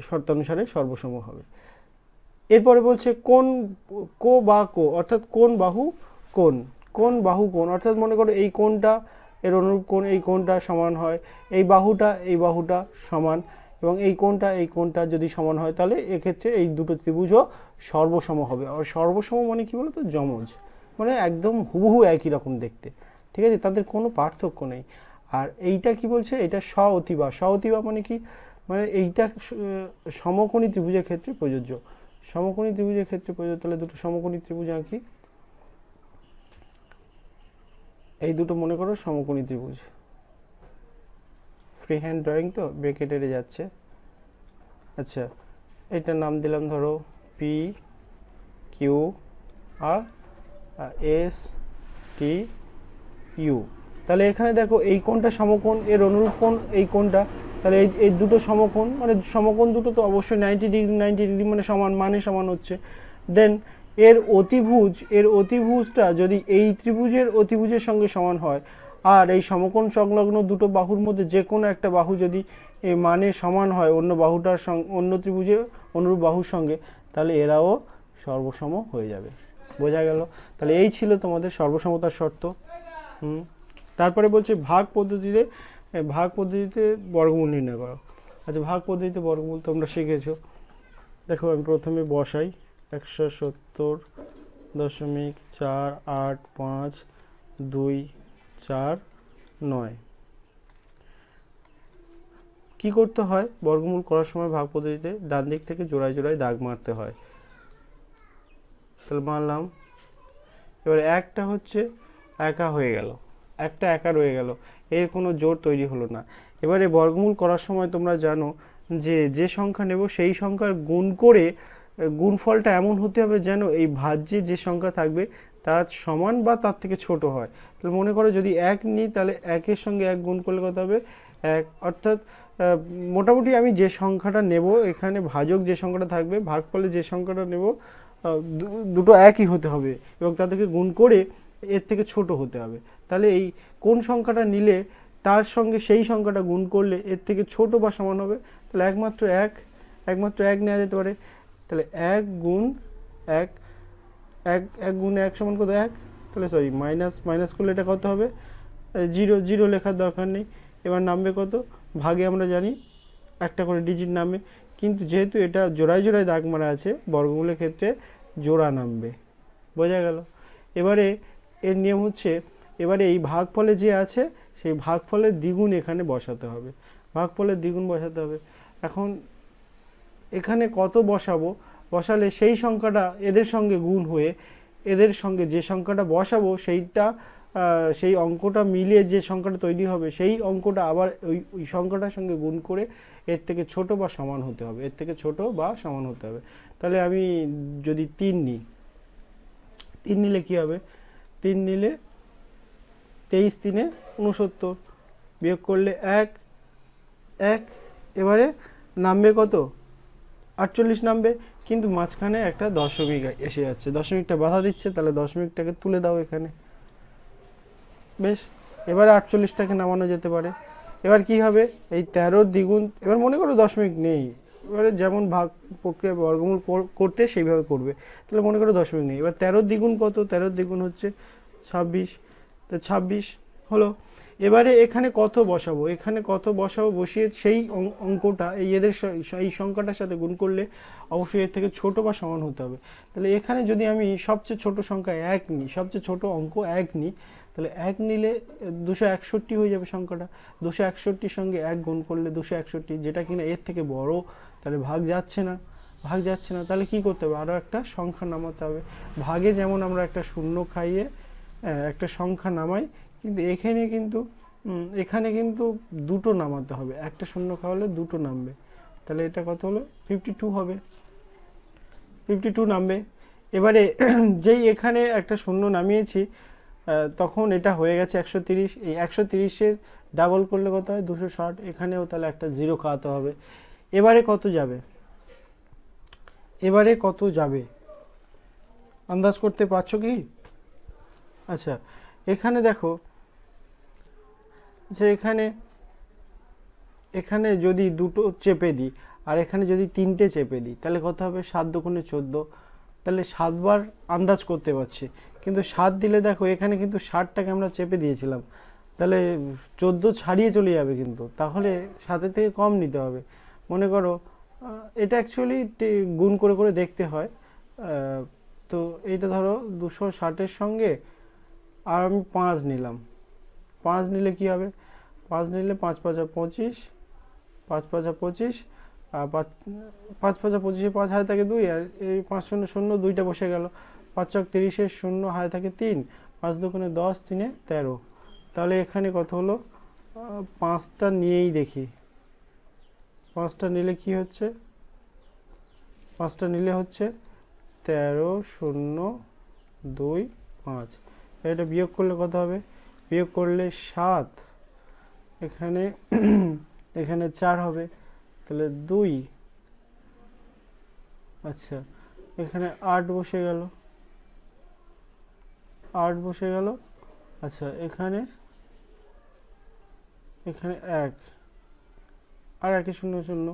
শর্তানুসারে সর্বসম হবে। এরপরে বলছে কো বা কো, অর্থাৎ কোন বাহু কোণ, অর্থাৎ মনে করো এই কোণটা এর অনুরূপ কোণ এই কোণটা সমান হয়, এই বাহুটা সমান, এবং এই কোণটা যদি সমান হয়, তাহলে এক্ষেত্রে এই দুটো ত্রিভুজও সর্বসম হবে। আর সর্বসম মানে কি বলতো? যমজ, মানে একদম হুবহু একই রকম দেখতে। ঠিক আছে, তাদের কোনো পার্থক্য নেই। আর এইটা কি বলছে? এটা স অতিবা মানে কি? মানে এইটা সমকোণী ত্রিভুজের ক্ষেত্রে প্রযোজ্য। সমকোণী ত্রিভুজের ক্ষেত্রে প্রযোজ্য, তাহলে দুটো সমকোণী ত্রিভুজ আঁকি। এই দুটো মনে করো সমকোণী ত্রিভুজ, ফ্রি হ্যান্ড ড্রয়িং তো বেঁকে টেরে যাচ্ছে। আচ্ছা, এটার নাম দিলাম ধরো P Q R S T U. তাহলে এখানে দেখো এই কোণটা সমকোণ, এর অনুরূপ কোণ এই কোণটা, তাহলে এই দুটো সমকোণ, মানে সমকোণ দুটো তো অবশ্যই 90 ডিগ্রি মানে সমান হচ্ছে। দেন এর অতিভুজটা যদি এই ত্রিভুজের অতিভুজের সঙ্গে সমান হয়, আর এই সমকোণ সংলগ্ন দুটো বাহুর মধ্যে যে কোনো একটা বাহু যদি মানে সমান হয় অন্য ত্রিভুজের অনুরূপ বাহুর সঙ্গে, তাহলে এরাও সর্বসম হয়ে যাবে। বোঝা গেল? তাহলে এই ছিল তোমাদের সর্বসমতার শর্ত। তারপরে বলছে ভাগ পদ্ধতিতে বর্গমূল নির্ণয় করো। আচ্ছা, ভাগ পদ্ধতিতে বর্গমূল তোমরা শিখেছো। দেখো আমি প্রথমে বসাই 170.485249। কি করতে হয়? বর্গমূল করার সময় ভাগ পদ্ধতিতে ডান দিক থেকে জোড়ায় দাগ মারতে হয়। তাহলে মারলাম, এবার একটা হচ্ছে একা হয়ে গেল, একটা একা রয়ে গেল, এর কোনো জোড় তৈরি হলো না। এবারে বর্গমূল করার সময় তোমরা জানো যে সংখ্যা নেব সেই সংখ্যার গুণ করে গুণফলটা এমন হতে হবে যেন এই ভাজ্যে যে সংখ্যা থাকবে তার সমান বা তার থেকে ছোট হয়। তাহলে মনে করো যদি 1 নিই, তাহলে 1-এর সঙ্গে 1 গুণ করলে কত হবে? 1, অর্থাৎ মোটামুটি আমি যে সংখ্যাটা নেব, এখানে ভাজক যে সংখ্যাটা থাকবে, ভাগফলে যে সংখ্যাটা নেব, দুটো একই হতে হবে এবং তাদেরকে গুণ করে এর থেকে ছোট হতে হবে। তাহলে এই কোন সংখ্যাটা নিলে তার সঙ্গে সেই সংখ্যাটা গুণ করলে এর থেকে ছোট বা সমান হবে, তাহলে একমাত্র এক নেওয়া যেতে পারে। তাহলে এক গুণ এক, এক গুণ এক সমান কত? এক। তাহলে সরি, মাইনাস করলে এটা কত হবে? জিরো। জিরো লেখার দরকার নেই। এবার নামবে কত? ভাগে আমরা জানি একটা করে ডিজিট নামবে, কিন্তু যেহেতু এটা জোড়ায় জোড়ায় দাগ মারা আছে, বর্গমূলের ক্ষেত্রে জোড়া নামবে। বোঝা গেল? এবারে এর নিয়ম হচ্ছে, এবারে এই ভাগফলে যে আছে সেই ভাগফলের দ্বিগুণ এখানে বসাতে হবে, ভাগফলের দ্বিগুণ বসাতে হবে। এখন এখানে কত বসাবো? বসালে সেই সংখ্যাটা এদের সঙ্গে গুণ হয়ে এদের সঙ্গে যে সংখ্যাটা বসাবো সেইটা, সেই অঙ্কটা মিলিয়ে যে সংখ্যাটা তৈরি হবে সেই অঙ্কটা আবার ওই সংখ্যাটার সঙ্গে গুণ করে এর থেকে ছোট বা সমান হতে হবে, এর থেকে ছোট বা সমান হতে হবে। তাহলে আমি যদি 3 নিই, 3 নিলে কী হবে? 3 নিলে 23 3 69, বিয়োগ করলে এক। এবারে নামবে কত? 48 নামবে, কিন্তু মাঝখানে একটা দশমিক এসে যাচ্ছে, দশমিকটা বাধা দিচ্ছে, তাহলে দশমিকটাকে তুলে দাও এখানে। বেশ, এবারে 48টাকে নামানো যেতে পারে। এবার কি হবে? এই 13 দ্বিগুণ, এবার মনে করো দশমিক নেই, এবারে যেমন ভাগ প্রক্রিয়া বর্গমূল করতে সেইভাবে করবে। তাহলে মনে করো দশমিক নেই। এবার 13 দ্বিগুণ কত? 13 দ্বিগুণ হচ্ছে 26, তো 26 হলো। এবারে এখানে কত বসাবো? এখানে কত বসাবো? বসিয়ে সেই অঙ্কটা এই সংখ্যাটার সাথে গুণ করলে অবশ্যই এর থেকে ছোট বা সমান হতে হবে। তাহলে এখানে যদি আমি সবচেয়ে ছোট সংখ্যা এক নিই, সবচেয়ে ছোট অঙ্ক এক নিই, তাহলে এক নিলে 261 হয়ে যাবে সংখ্যাটা। 261 সঙ্গে এক গুণ করলে 261, যেটা কিনা এর থেকে বড়, তাহলে ভাগ যাচ্ছে না, তাহলে কি করতে হবে? আরও একটা সংখ্যা নামাতে হবে। ভাগে যেমন আমরা একটা শূন্য খাইয়ে একটা সংখ্যা নামাই, কিন্তু এখানে কিন্তু দুটো নামাতে হবে, একটা শূন্য খাওয়ালে দুটো নামবে। তাহলে এটা কত হলো? 52 হবে, 52 নামবে। এবারে যেই এখানে একটা শূন্য নামিয়েছি, তখন এটা হয়ে গেছে 130। এই 130-এর ডাবল করলে কত হয়? 260। এখানেও তাহলে একটা জিরো খাওয়াতে হবে। এবারে কত যাবে আন্দাজ করতে পারছো কি? আচ্ছা, এখানে দেখো যে এখানে যদি দুটো চেপে দিই আর এখানে যদি 3টে চেপে দিই, তাহলে কত হবে? 7 দুগুণে 14, তাহলে 7বার আন্দাজ করতে পারছি। কিন্তু 7 দিলে দেখো এখানে কিন্তু 60টাকে আমরা চেপে দিয়েছিলাম, তাহলে 14 ছাড়িয়ে চলে যাবে, কিন্তু তাহলে 7-এর থেকে কম নিতে হবে। মনে করো এটা অ্যাকচুয়ালি গুণ করে করে দেখতে হয়। তো এইটা ধরো 260-এর সঙ্গে আর আমি 5 নিলাম, 5 নিলে কি হবে? 5 নিলে 5 5 25, 5 5 25, আর 5 5 25, 5 হাতে থাকে 2, আর এই 5 0 0 2টা বসে গেল। 5 চক 30-এর 0 হাতে থাকে 3, 5 দুগুণে 10, 3 13। তাহলে এখানে কত হলো? 5টা নিয়েই দেখি, 5টা নিলে কি হচ্ছে? 5টা নিলে হচ্ছে 13 0 2 5। এটা বিয়োগ করলে কত হবে? বিয়োগ করলে 7, এখানে 4 হবে, তাহলে 2। আচ্ছা, এখানে 8 বসে গেল, 8 বসে গেল। আচ্ছা, এখানে 1 আর 1 0 0,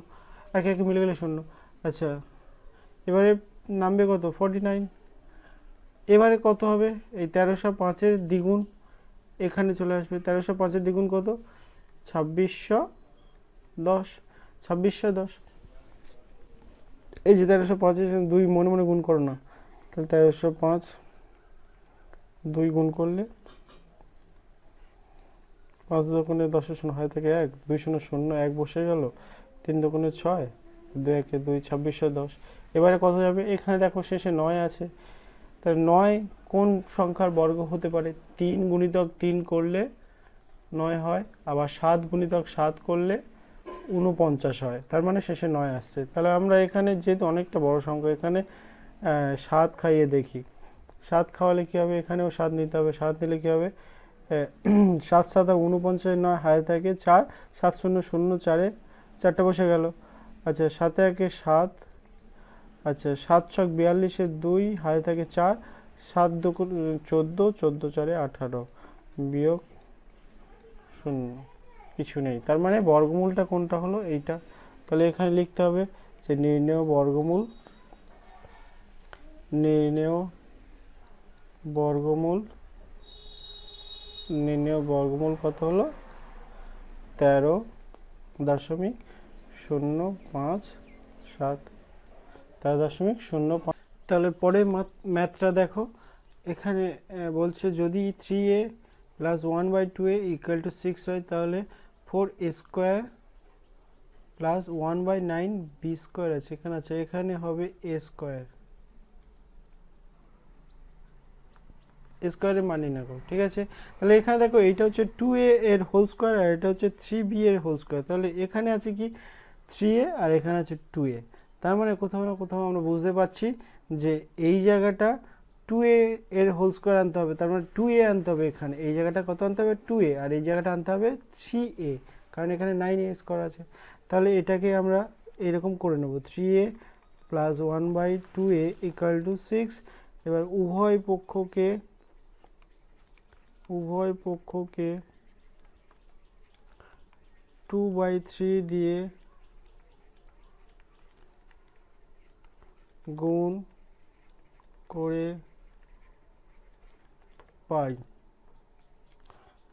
1 1 মিলে গেলে 0। আচ্ছা, এবারে নামবে কত? 49। এবারে কত হবে? এই 1305-এর দ্বিগুণ এখানে চলে আসবে। 1305-এর দ্বিগুণ কত? 2610, 2610। এই যে 1305-এর 2 মনে মনে গুণ করো না, তাহলে 1305 2 গুণ করলে 5 দুগুণে 10 0 হয় থেকে 1, 2 0 0 1 বসে গেল, 3 দুগুণে 6, 2 1 2, 2610। এবারে কত যাবে? এখানে দেখো শেষে 9 আছে, তাহলে 9 কোন সংখ্যার বর্গ হতে পারে? 3 গুণিতক 3 করলে 9 হয়, আবার 7 গুণিতক 7 করলে 49 হয়, তার মানে শেষে 9 আসছে। তাহলে আমরা এখানে যেহেতু অনেকটা বড় সংখ্যা, এখানে 7 খাইয়ে দেখি। 7 খাওয়ালে কী হবে? এখানেও 7 নিতে হবে, 7 নিলে কী হবে? 7 7 49, 9 হাতে থাকে 4, 7 0 0 4-এ 4টা বসে গেল। আচ্ছা 7 একে 7, আচ্ছা 7 ছক 42 2, হাতে থাকে 4, 7 2 14, 14 4 18, বিয়োগ 0, কিছু নেই। তার মানে বর্গমূলটা কোনটা হলো? এইটা। তাহলে এখানে লিখতে হবে যে নির্ণেয় বর্গমূল, নির্ণেয় বর্গমূল, নির্ণেয় বর্গমূল কত হলো? 13.057, 13.05। তাহলে পরে ম্যাথটা দেখো, এখানে বলছে যদি 3a plus 1/2a equal to 6 হয়, তাহলে 4a² প্লাস 1/9 b² আছে, এখানে আছে, এখানে হবে a², স্কোয়ারের মান নির্ণয় করো। ঠিক আছে, তাহলে এখানে দেখো এইটা হচ্ছে 2a এর হোল স্কোয়ার আর এটা হচ্ছে 3b এর হোল স্কোয়ার। তাহলে এখানে আছে কি 3a আর এখানে আছে 2a। তার মানে কোথাও না কোথাও আমরা বুঝতে পারছি যে এই জায়গাটা 2a এর হোল স্কোয়ার আনতে হবে, তার মানে 2a আনতে হবে। এখানে এই জায়গাটা কত আনতে হবে? 2a, আর এই জায়গাটা আনতে হবে 3a, কারণ এখানে 9a স্কোয়ার আছে। তাহলে এটাকে আমরা এরকম করে নেব, 3a plus 1/2a equal to 6। এবার উভয় পক্ষকে 2/3 দিয়ে গুণ করে পাই।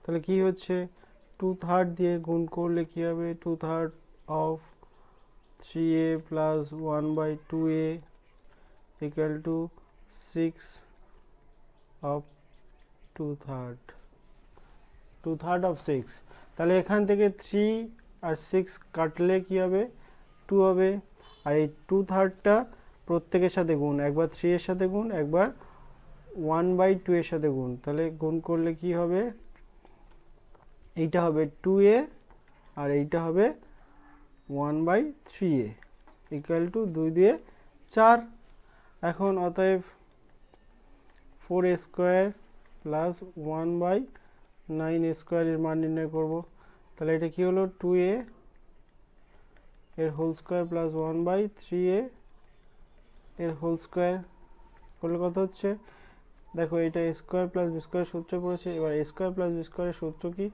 তাহলে কি হচ্ছে? 2/3 দিয়ে গুণ করলে কি হবে? 2/3 of 3a plus 1/2a equal to 6 of 2/3 of 6। তাহলে এখান থেকে 3 আর 6 কাটলে কি হবে? 2 হবে। আর এই 2/3টা প্রত্যেকের সাথে গুণ, একবার 3 এর সাথে গুণ, একবার 1/2 এর সাথে গুণ। তাহলে গুণ করলে কি হবে? এইটা হবে 2a আর এইটা হবে 1/3a ইকুয়াল টু 2 দিয়ে 4। এখন অতএব 4a² প্লাস 1/9a² এর মান নির্ণয় করব। তাহলে এটা কি হলো? 2a এর হোল স্কোয়ার প্লাস 1/3a এর হোল স্কোয়ার করলে কত হচ্ছে? দেখো এটা a² প্লাস b² সূত্র পড়েছে। এবার a² প্লাস b² সূত্র কি?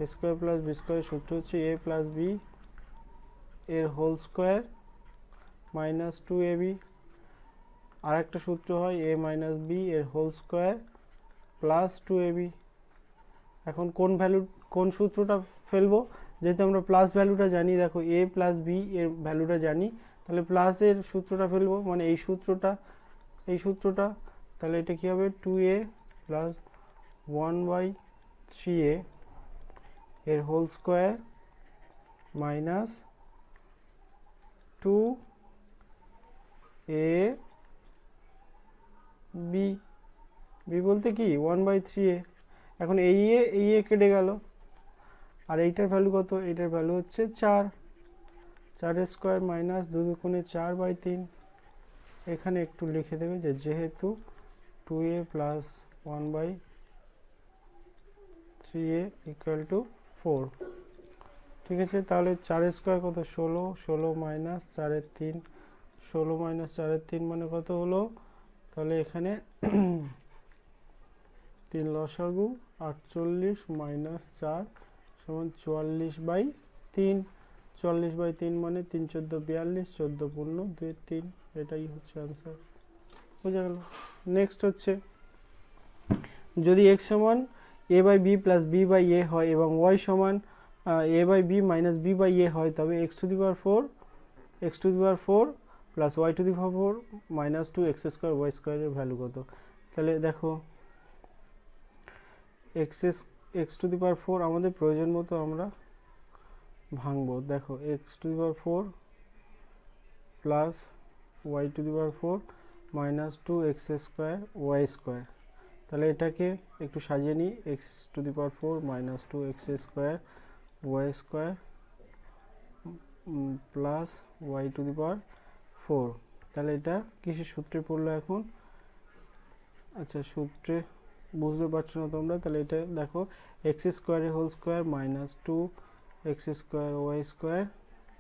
a² প্লাস b² সূত্র হচ্ছে a প্লাস b এর হোল স্কোয়ার মাইনাস 2ab। আর একটা সূত্র হয় a মাইনাস b এর হোল স্কোয়ার প্লাস 2ab। এখন কোন সূত্রটা ফেলবো? যেহেতু আমরা প্লাস ভ্যালুটা জানি, দেখো a প্লাস b এর ভ্যালুটা জানি, তাহলে প্লাসের সূত্রটা ফেলবো, মানে এই সূত্রটা। তাহলে এটা কি হবে? 2a প্লাস 1/3a এর whole square minus 2a b, বলতে কি 1/3a। এখন এই এ কেটে গেল, আর এইটার ভ্যালু কত? এইটার ভ্যালু হচ্ছে 4, 4² মাইনাস 2 দুগুণে 4/3। এখানে একটু লিখে দেবে যে যেহেতু 2a plus 1/3a equal to 4। ঠিক আছে, তাহলে 4² কত? 16, 16 মাইনাস 4/3, 16 মাইনাস 4/3 মানে কত হলো? তাহলে এখানে 3 লসাগু 48 মাইনাস 4 সমান 44/3। 44/3 মানে 3 14 42, 14 পূর্ণ 2 3, এটাই হচ্ছে আনসার। বোঝা গেল? নেক্সট হচ্ছে যদি x সমান a/b প্লাস b/a হয় এবং y সমান a/b মাইনাস b/a হয়, তবে x⁴ plus y⁴ minus 2x² y² এর ভ্যালু কত? তাহলে দেখো x⁴ আমাদের প্রয়োজন মতো আমরা ভাঙবো। দেখো x⁴ plus y⁴ minus 2x² y²। তাহলে এটাকে একটু সাজিয়ে নিই, x⁴ minus 2x² y² plus y⁴। তাহলে এটা কিসের সূত্রে পড়লো এখন? আচ্ছা সূত্রে বুঝতে পারছো না তোমরা, তাহলে এটা দেখো x² এর whole square minus 2x² y²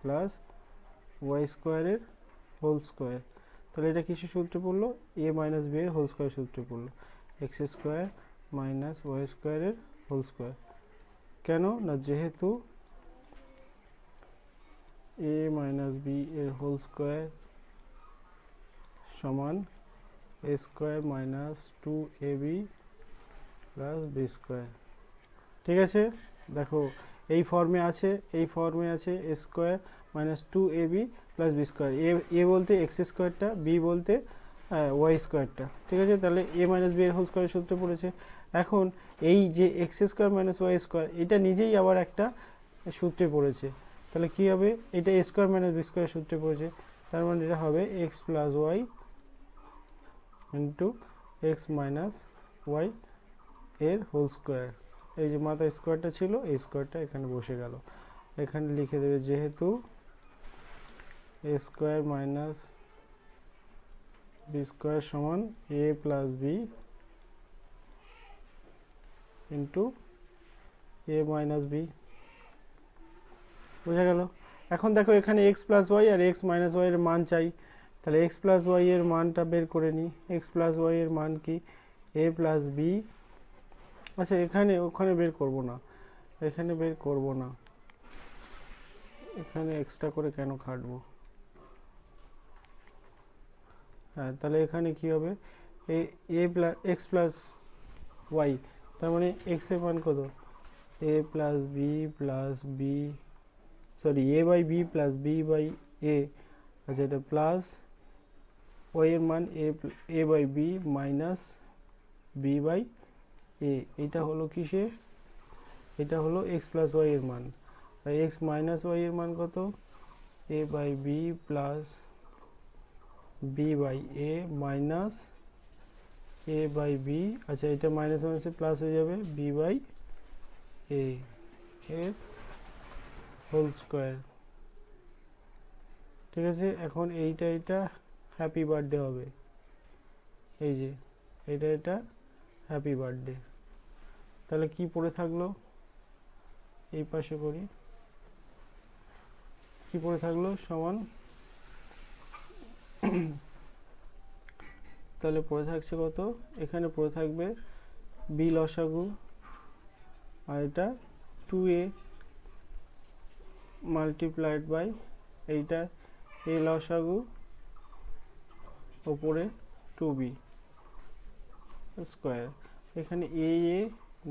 plus Y স্কোয়ারের হোল স্কোয়ার। তাহলে এটা কিছু সূত্রে পড়লো, এ মাইনাস বি এর হোল স্কোয়ার সূত্রে পড়লো, এক্স স্কোয়ার মাইনাস ওয়াই স্কোয়ারের হোল স্কোয়ার। কেন না, যেহেতু এ মাইনাস বি এর হোল স্কোয়ার সমান A square minus 2ab plus B square. ঠিক আছে, দেখো এই ফর্মে আছে, এই ফর্মে আছে A square minus 2ab plus B square. A বলতে এক্স স্কোয়ারটা, বি বলতে ওয়াই স্কোয়ারটা। ঠিক আছে, তাহলে এ মাইনাস বি এর হোল স্কোয়ারের সূত্রে পড়েছে। এখন এই যে x square minus y square, এটা নিজেই আবার একটা সূত্রে পড়েছে। তাহলে কী হবে, এটা এ স্কোয়ার মাইনাস বি স্কোয়ারের সূত্রে পড়েছে, তার মানে এটা হবে x plus y into x minus y এর হোল স্কোয়ার। এই যে মাথায় স্কোয়ারটা ছিল, এই স্কোয়ারটা এখানে বসে গেল। এখানে লিখে দেবে যেহেতু এ স্কোয়ার মাইনাস বি স্কোয়ার সমান এ প্লাস বি ইন্টু এ মাইনাস বি। বোঝা গেল? এখন দেখো এখানে এক্স প্লাস ওয়াই আর এক্স মাইনাস ওয়াই এর মান চাই, তাহলে এক্স প্লাস ওয়াই এর মানটা বের করে নিই। এক্স প্লাস ওয়াই এর মান কি, এ প্লাস বি। আচ্ছা, এখানে ওখানে বের করব না, এখানে বের করব না, এখানে এক্সট্রা করে কেন খাটবো। হ্যাঁ, তাহলে এখানে কি হবে, A plus X plus Y, তার মানে এক্স এর মান কত, A plus B plus B, sorry A by B plus B by A. আচ্ছা, এটা প্লাস ওয়াই এর মান A by B minus B by A. এটা হলো কিসে, এটা হলো এক্স প্লাস ওয়াই এর মান। আর এক্স মাইনাস ওয়াই এর মান কত, A by B plus B by A minus A by B. আচ্ছা, এটা মাইনাস মাইনাসে প্লাস হয়ে যাবে, বি বাই এ এর হোল স্কোয়ার। ঠিক আছে, এখন এইটা হ্যাপি বার্থডে হবে, এই যে এটা হ্যাপি বার্থডে। তাহলে কি পড়ে থাকলো, এই পাশে করি, কি পড়ে থাকলো সমান, তাহলে পড়ে থাকছে কত, এখানে পড়ে থাকবে বি লসাগু, আর এটা 2a মাল্টিপ্লাইড বাই এইটা এ লসাগু, ওপরে 2b স্কোয়ার। এখানে এ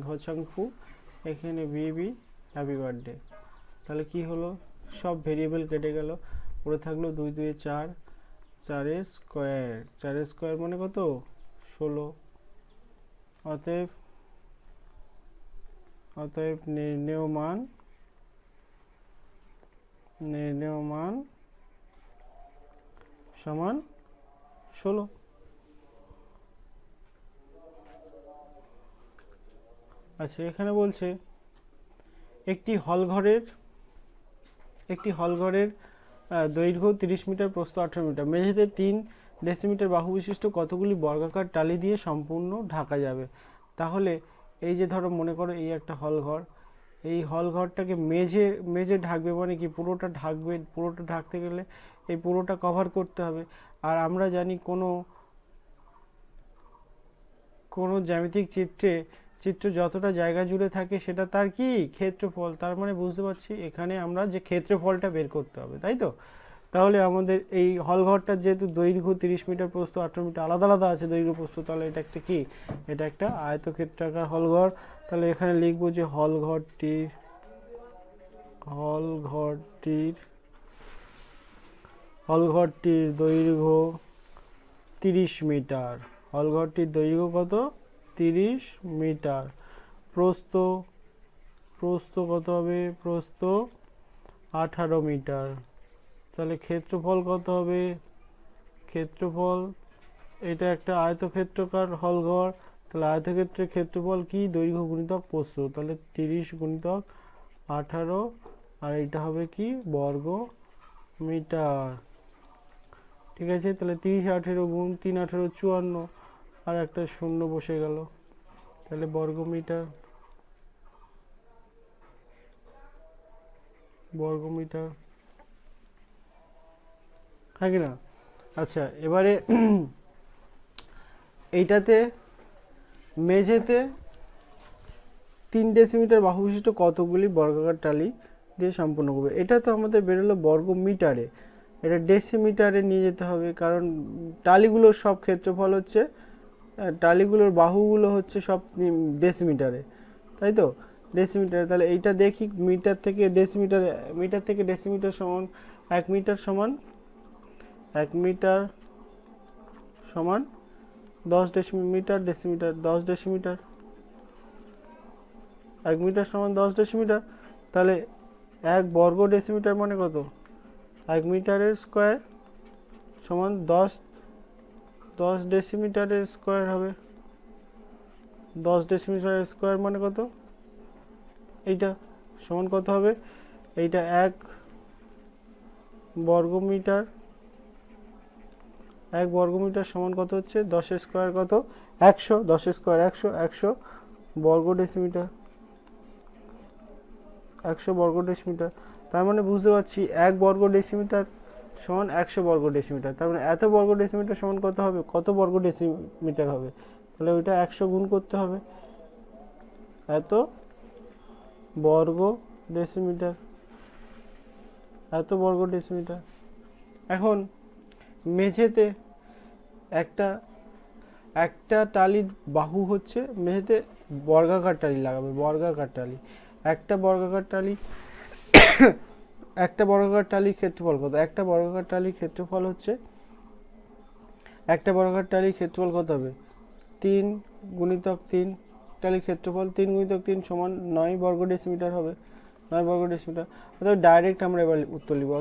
ঘচাংফু, এখানে বি হ্যাপি বার্থডে। তাহলে কি হলো, সব ভেরিয়েবল কেটে গেল, পড়ে থাকলো 2 2 4, 4 স্কোয়ার, 4 স্কোয়ার মানে কত, 16। অতএব নির্ণেয় মান সমান 16। আচ্ছা, এখানে বলছে একটি হল ঘরের দৈর্ঘ্য 30 মিটার, প্রস্থ 18 মিটার, মেঝেতে 3 ডেসিমিটার বাহু বিশিষ্ট কতগুলি বর্গাকার টালি দিয়ে সম্পূর্ণ ঢাকা যাবে। তাহলে এই যে ধরো মনে করো এই একটা হল ঘর, এই হল ঘরটাকে মেঝে ঢাকবে মানে কি, পুরোটা ঢাকবে, পুরোটা ঢাকতে গেলে এই পুরোটা কভার করতে হবে। আর আমরা জানি কোনো জ্যামিতিক চিত্র যতটা জায়গা জুড়ে থাকে সেটা তার কি ক্ষেত্রফল। তার মানে বুঝতে পারছি এখানে আমরা যে ক্ষেত্রফলটা বের করতে হবে, তাই তো। তাহলে আমাদের এই হলঘরটার যেহেতু দৈর্ঘ্য 30 মিটার, প্রস্থ 18 মিটার, আলাদা আলাদা আছে দৈর্ঘ্য প্রস্থ, তাহলে এটা একটা কি, এটা একটা আয়তক্ষেত্রাকার হলঘর। তাহলে এখানে লিখবো যে হলঘরটির দৈর্ঘ্য 30 মিটার, হলঘরটির দৈর্ঘ্য কত, 30 মিটার। প্রস্থ কত হবে, প্রস্থ 18 মিটার। তাহলে ক্ষেত্রফল কত হবে, ক্ষেত্রফল, এটা একটা আয়তক্ষেত্রাকার হলঘর, তাহলে আয়তক্ষেত্রের ক্ষেত্রফল কি, দৈর্ঘ্য গুণিতক প্রস্থ, তাহলে 30 গুণিতক 18, আর এটা হবে কি বর্গ মিটার। ঠিক আছে, তাহলে 30 18 গুণ 3 18 54, আর একটা শূন্য বসে গেল, তাহলে বর্গ মিটার। হ্যাঁ কি না? আচ্ছা, এবারে এইটাতে মেঝেতে 3 ডেসিমিটার বাহু বিশিষ্ট কতগুলি বর্গাকার টালি দিয়ে সম্পূর্ণ করবে। এটা তো আমাদের বেরোলো বর্গ মিটারে, এটা ডেসিমিটারে নিয়ে যেতে হবে, কারণ টালিগুলোর সব ক্ষেত্রফল হচ্ছে, টালিগুলোর বাহুগুলো হচ্ছে সব ডেসিমিটারে, তাই তো? ডেসিমিটারে, তাহলে এইটা দেখি মিটার থেকে ডেসিমিটার, মিটার থেকে ডেসিমিটার সমান 1 মিটার সমান 1 মিটার সমান 10 ডেসিমিটার, ডেসিমিটার 10 ডেসিমিটার, 1 মিটার সমান 10 ডেসিমিটার। তাহলে 1 বর্গ ডেসিমিটার মানে কত? 1 মিটারের স্কোয়ার সমান 10 ডেসিমিটারের স্কোয়ার হবে। 10 ডেসিমিটারের স্কোয়ার মানে কত? এইটা সমান কত হবে? এইটা 1 বর্গ মিটার, 1 বর্গ মিটার সমান কত হচ্ছে? 10 স্কোয়ার কত? 100, 10 স্কোয়ার 100, 100 বর্গ ডেসিমিটার, 100 বর্গ ডেসিমিটার। তার মানে বুঝতে পারছি 1 বর্গ ডেসিমিটার সমান 100 বর্গ ডেসিমিটার। তার মানে এত বর্গ ডেসিমিটার সমান কত হবে? কত বর্গ ডেসিমিটার হবে? তাহলে ওইটা 100 গুণ করতে হবে, এত বর্গ ডেসিমিটার, এত বর্গ ডেসিমিটার। এখন মেঝেতে একটা টালির বাহু হচ্ছে, মেঝেতে বর্গাকার টালি লাগাবে, বর্গাকার টালি, একটা বর্গাকার টালি একটা বর্গাকার টালির ক্ষেত্রফল কত? একটা বর্গাকার টালির ক্ষেত্রফল হচ্ছে, একটা বর্গাকার টালির ক্ষেত্রফল কত হবে? 3 গুণিতক 3 টালির ক্ষেত্রফল, 3 গুণিতক 3 সমান 9 বর্গ ডেসিমিটার হবে, 9 বর্গ ডেসিমিটার। অতএব ডাইরেক্ট আমরা এবার উত্তর লিখব।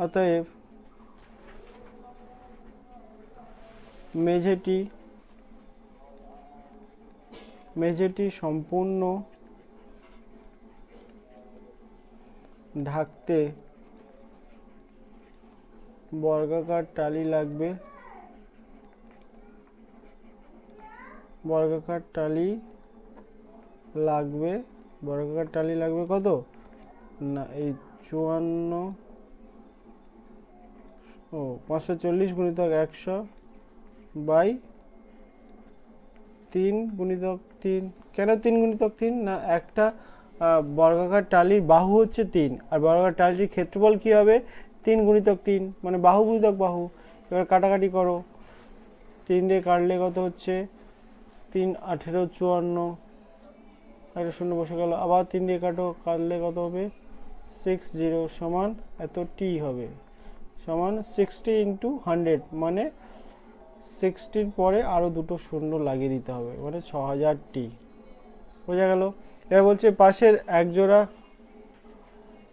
অতএব মেঝেটি সম্পূর্ণ ঢাকতে বর্গাকার টালি লাগবে, বর্গাকার টালি লাগবে কত না? এই 54, 540 গুণিতক 100 বাই 3 গুণিতক 3। কেন 3 গুণিতক 3? না, একটা বর্গাকার টালির বাহু হচ্ছে 3, আর বর্গাকার টালির ক্ষেত্রফল কি হবে? 3 গুণিতক 3, মানে বাহু গুণিতক বাহু। এবার কাটাকাটি করো, 3 দিয়ে কাটলে কত হচ্ছে? 3 18 54, একটা শূন্য বসে গেল, আবার 3 দিয়ে কাটলে কত হবে? 60 সমান এত টি হবে, সমান 60 ইন্টু 100, মানে 60 পরে আরও দুটো শূন্য লাগিয়ে দিতে হবে, মানে 6000 টি। বোঝা গেল? এবার বলছে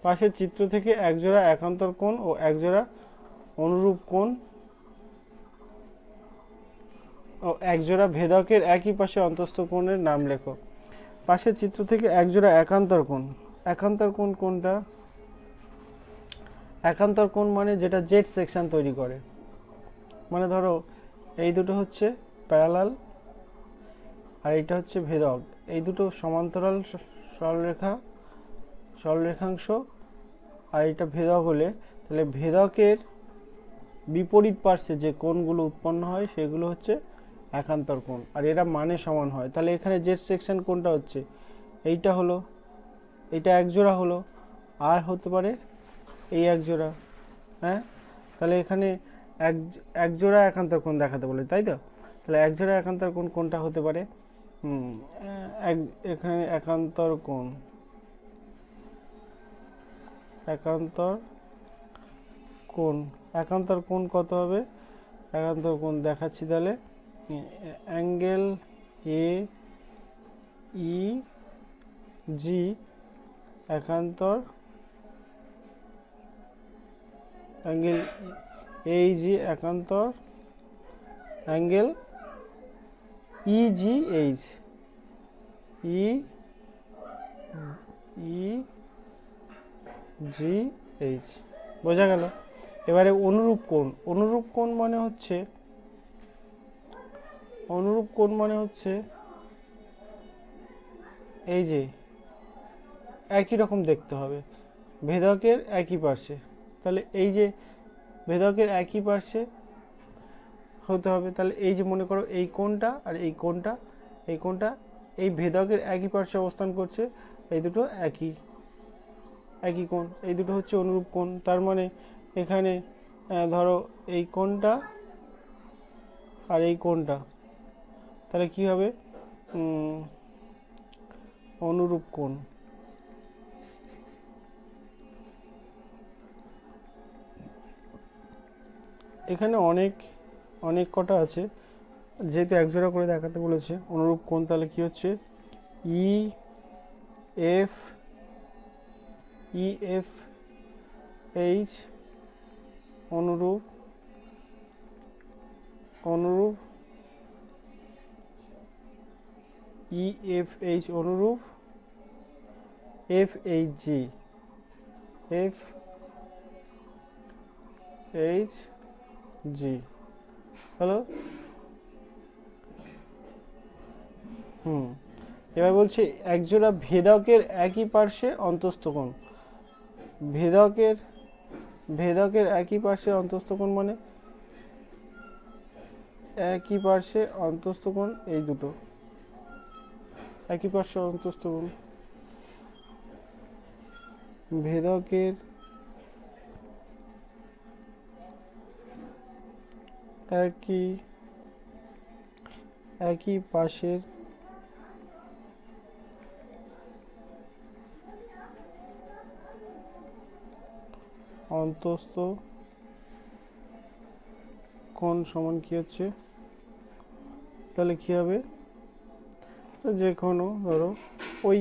পাশের চিত্র থেকে একজোড়া একান্তর কোণ ও একজোড়া অনুরূপ কোণ ও একজোড়া ভেদকের একই পাশে অন্তস্থ কোণের নাম লেখো। পাশের চিত্র থেকে একজোড়া একান্তর কোণ, একান্তর কোণ কোনটা? একান্তর কোণ মানে যেটা জেড সেকশন তৈরি করে, মানে ধরো এই দুটো হচ্ছে প্যারালাল আর এইটা হচ্ছে ভেদক, এই দুটো সমান্তরাল সরলরেখাংশ, আর এটা ভেদক হলে তাহলে ভেদকের বিপরীত পার্শ্বে যে কোণগুলো উৎপন্ন হয় সেগুলো হচ্ছে একান্তর কোণ, আর এরা মানে সমান হয়। তাহলে এখানে জেড সেকশন কোনটা হচ্ছে? এইটা হলো, এইটা একজোড়া হলো, আর হতে পারে এই একজোড়া। হ্যাঁ, তাহলে এখানে একজোড়া একান্তর কোণ দেখাতে বলে, তাই তো? তাহলে একজোড়া একান্তর কোণ কোনটা হতে পারে? এখানে একান্তর কোণ কত হবে? একান্তর কোণ দেখাচ্ছি, তাহলে অ্যাঙ্গেল এ ই জি একান্তর, অ্যাঙ্গেল এইজি একান্তর অ্যাঙ্গেল ইজিএইচ, ইজিএইচ। বোঝা গেল? এবারে অনুরূপ কোণ মানে হচ্ছে এই যে একই রকম দেখতে হবে, ভেদকের একই পাশে। তাহলে এই যে ভেদকের একই পার্শ্বে হতে হবে। তাহলে এই যে মনে করো এই কোণটা আর এই কোণটা, এই কোণটা এই ভেদকের একই পার্শ্বে অবস্থান করছে, এই দুটো একই একই কোণ, এই দুটো হচ্ছে অনুরূপ কোণ। তার মানে এখানে ধরো এই কোণটা আর এই কোণটা, তাহলে কি হবে, অনুরূপ কোণ। এখানে অনেক অনেক কটা আছে, যেহেতু একজোড়া করে দেখাতে বলেছে অনুরূপ কোণ, তাহলে কি হচ্ছে ই এফ এইচ অনুরূপ অনুরূপ ই এফ এইচ অনুরূপ F H G F H G hello. এবার বলছে একজোড়া ভেদকের একই পার্শ্বে অন্তস্থ কোণ। ভেদকের একই পার্শ্বে অন্তস্থ কোণ মানে একই পার্শ্বে অন্তস্থ কোণ, এই দুটো একই পার্শ্বে অন্তস্থ কোণ। ভেদকের একই পাশের অন্তস্থ কোণ সমান কি হচ্ছে, তাহলে কি হবে, যে কোনো ধরো ওই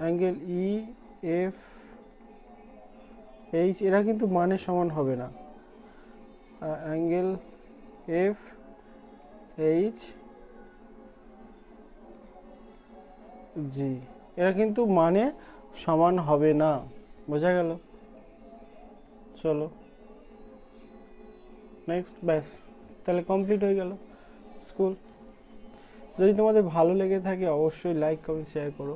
অ্যাঙ্গেল ই এফ এইচ, এরা কিন্তু মানের সমান হবে না। অ্যাঙ্গেল এফ এইচ জি, এরা কিন্তু মানে সমান হবে না, বোঝা গেল। চলো নেক্সট, ব্যাস তাহলে কমপ্লিট হয়ে গেল স্কুল। যদি তোমাদের ভালো লেগে থাকে অবশ্যই লাইক কমেন্ট শেয়ার করো।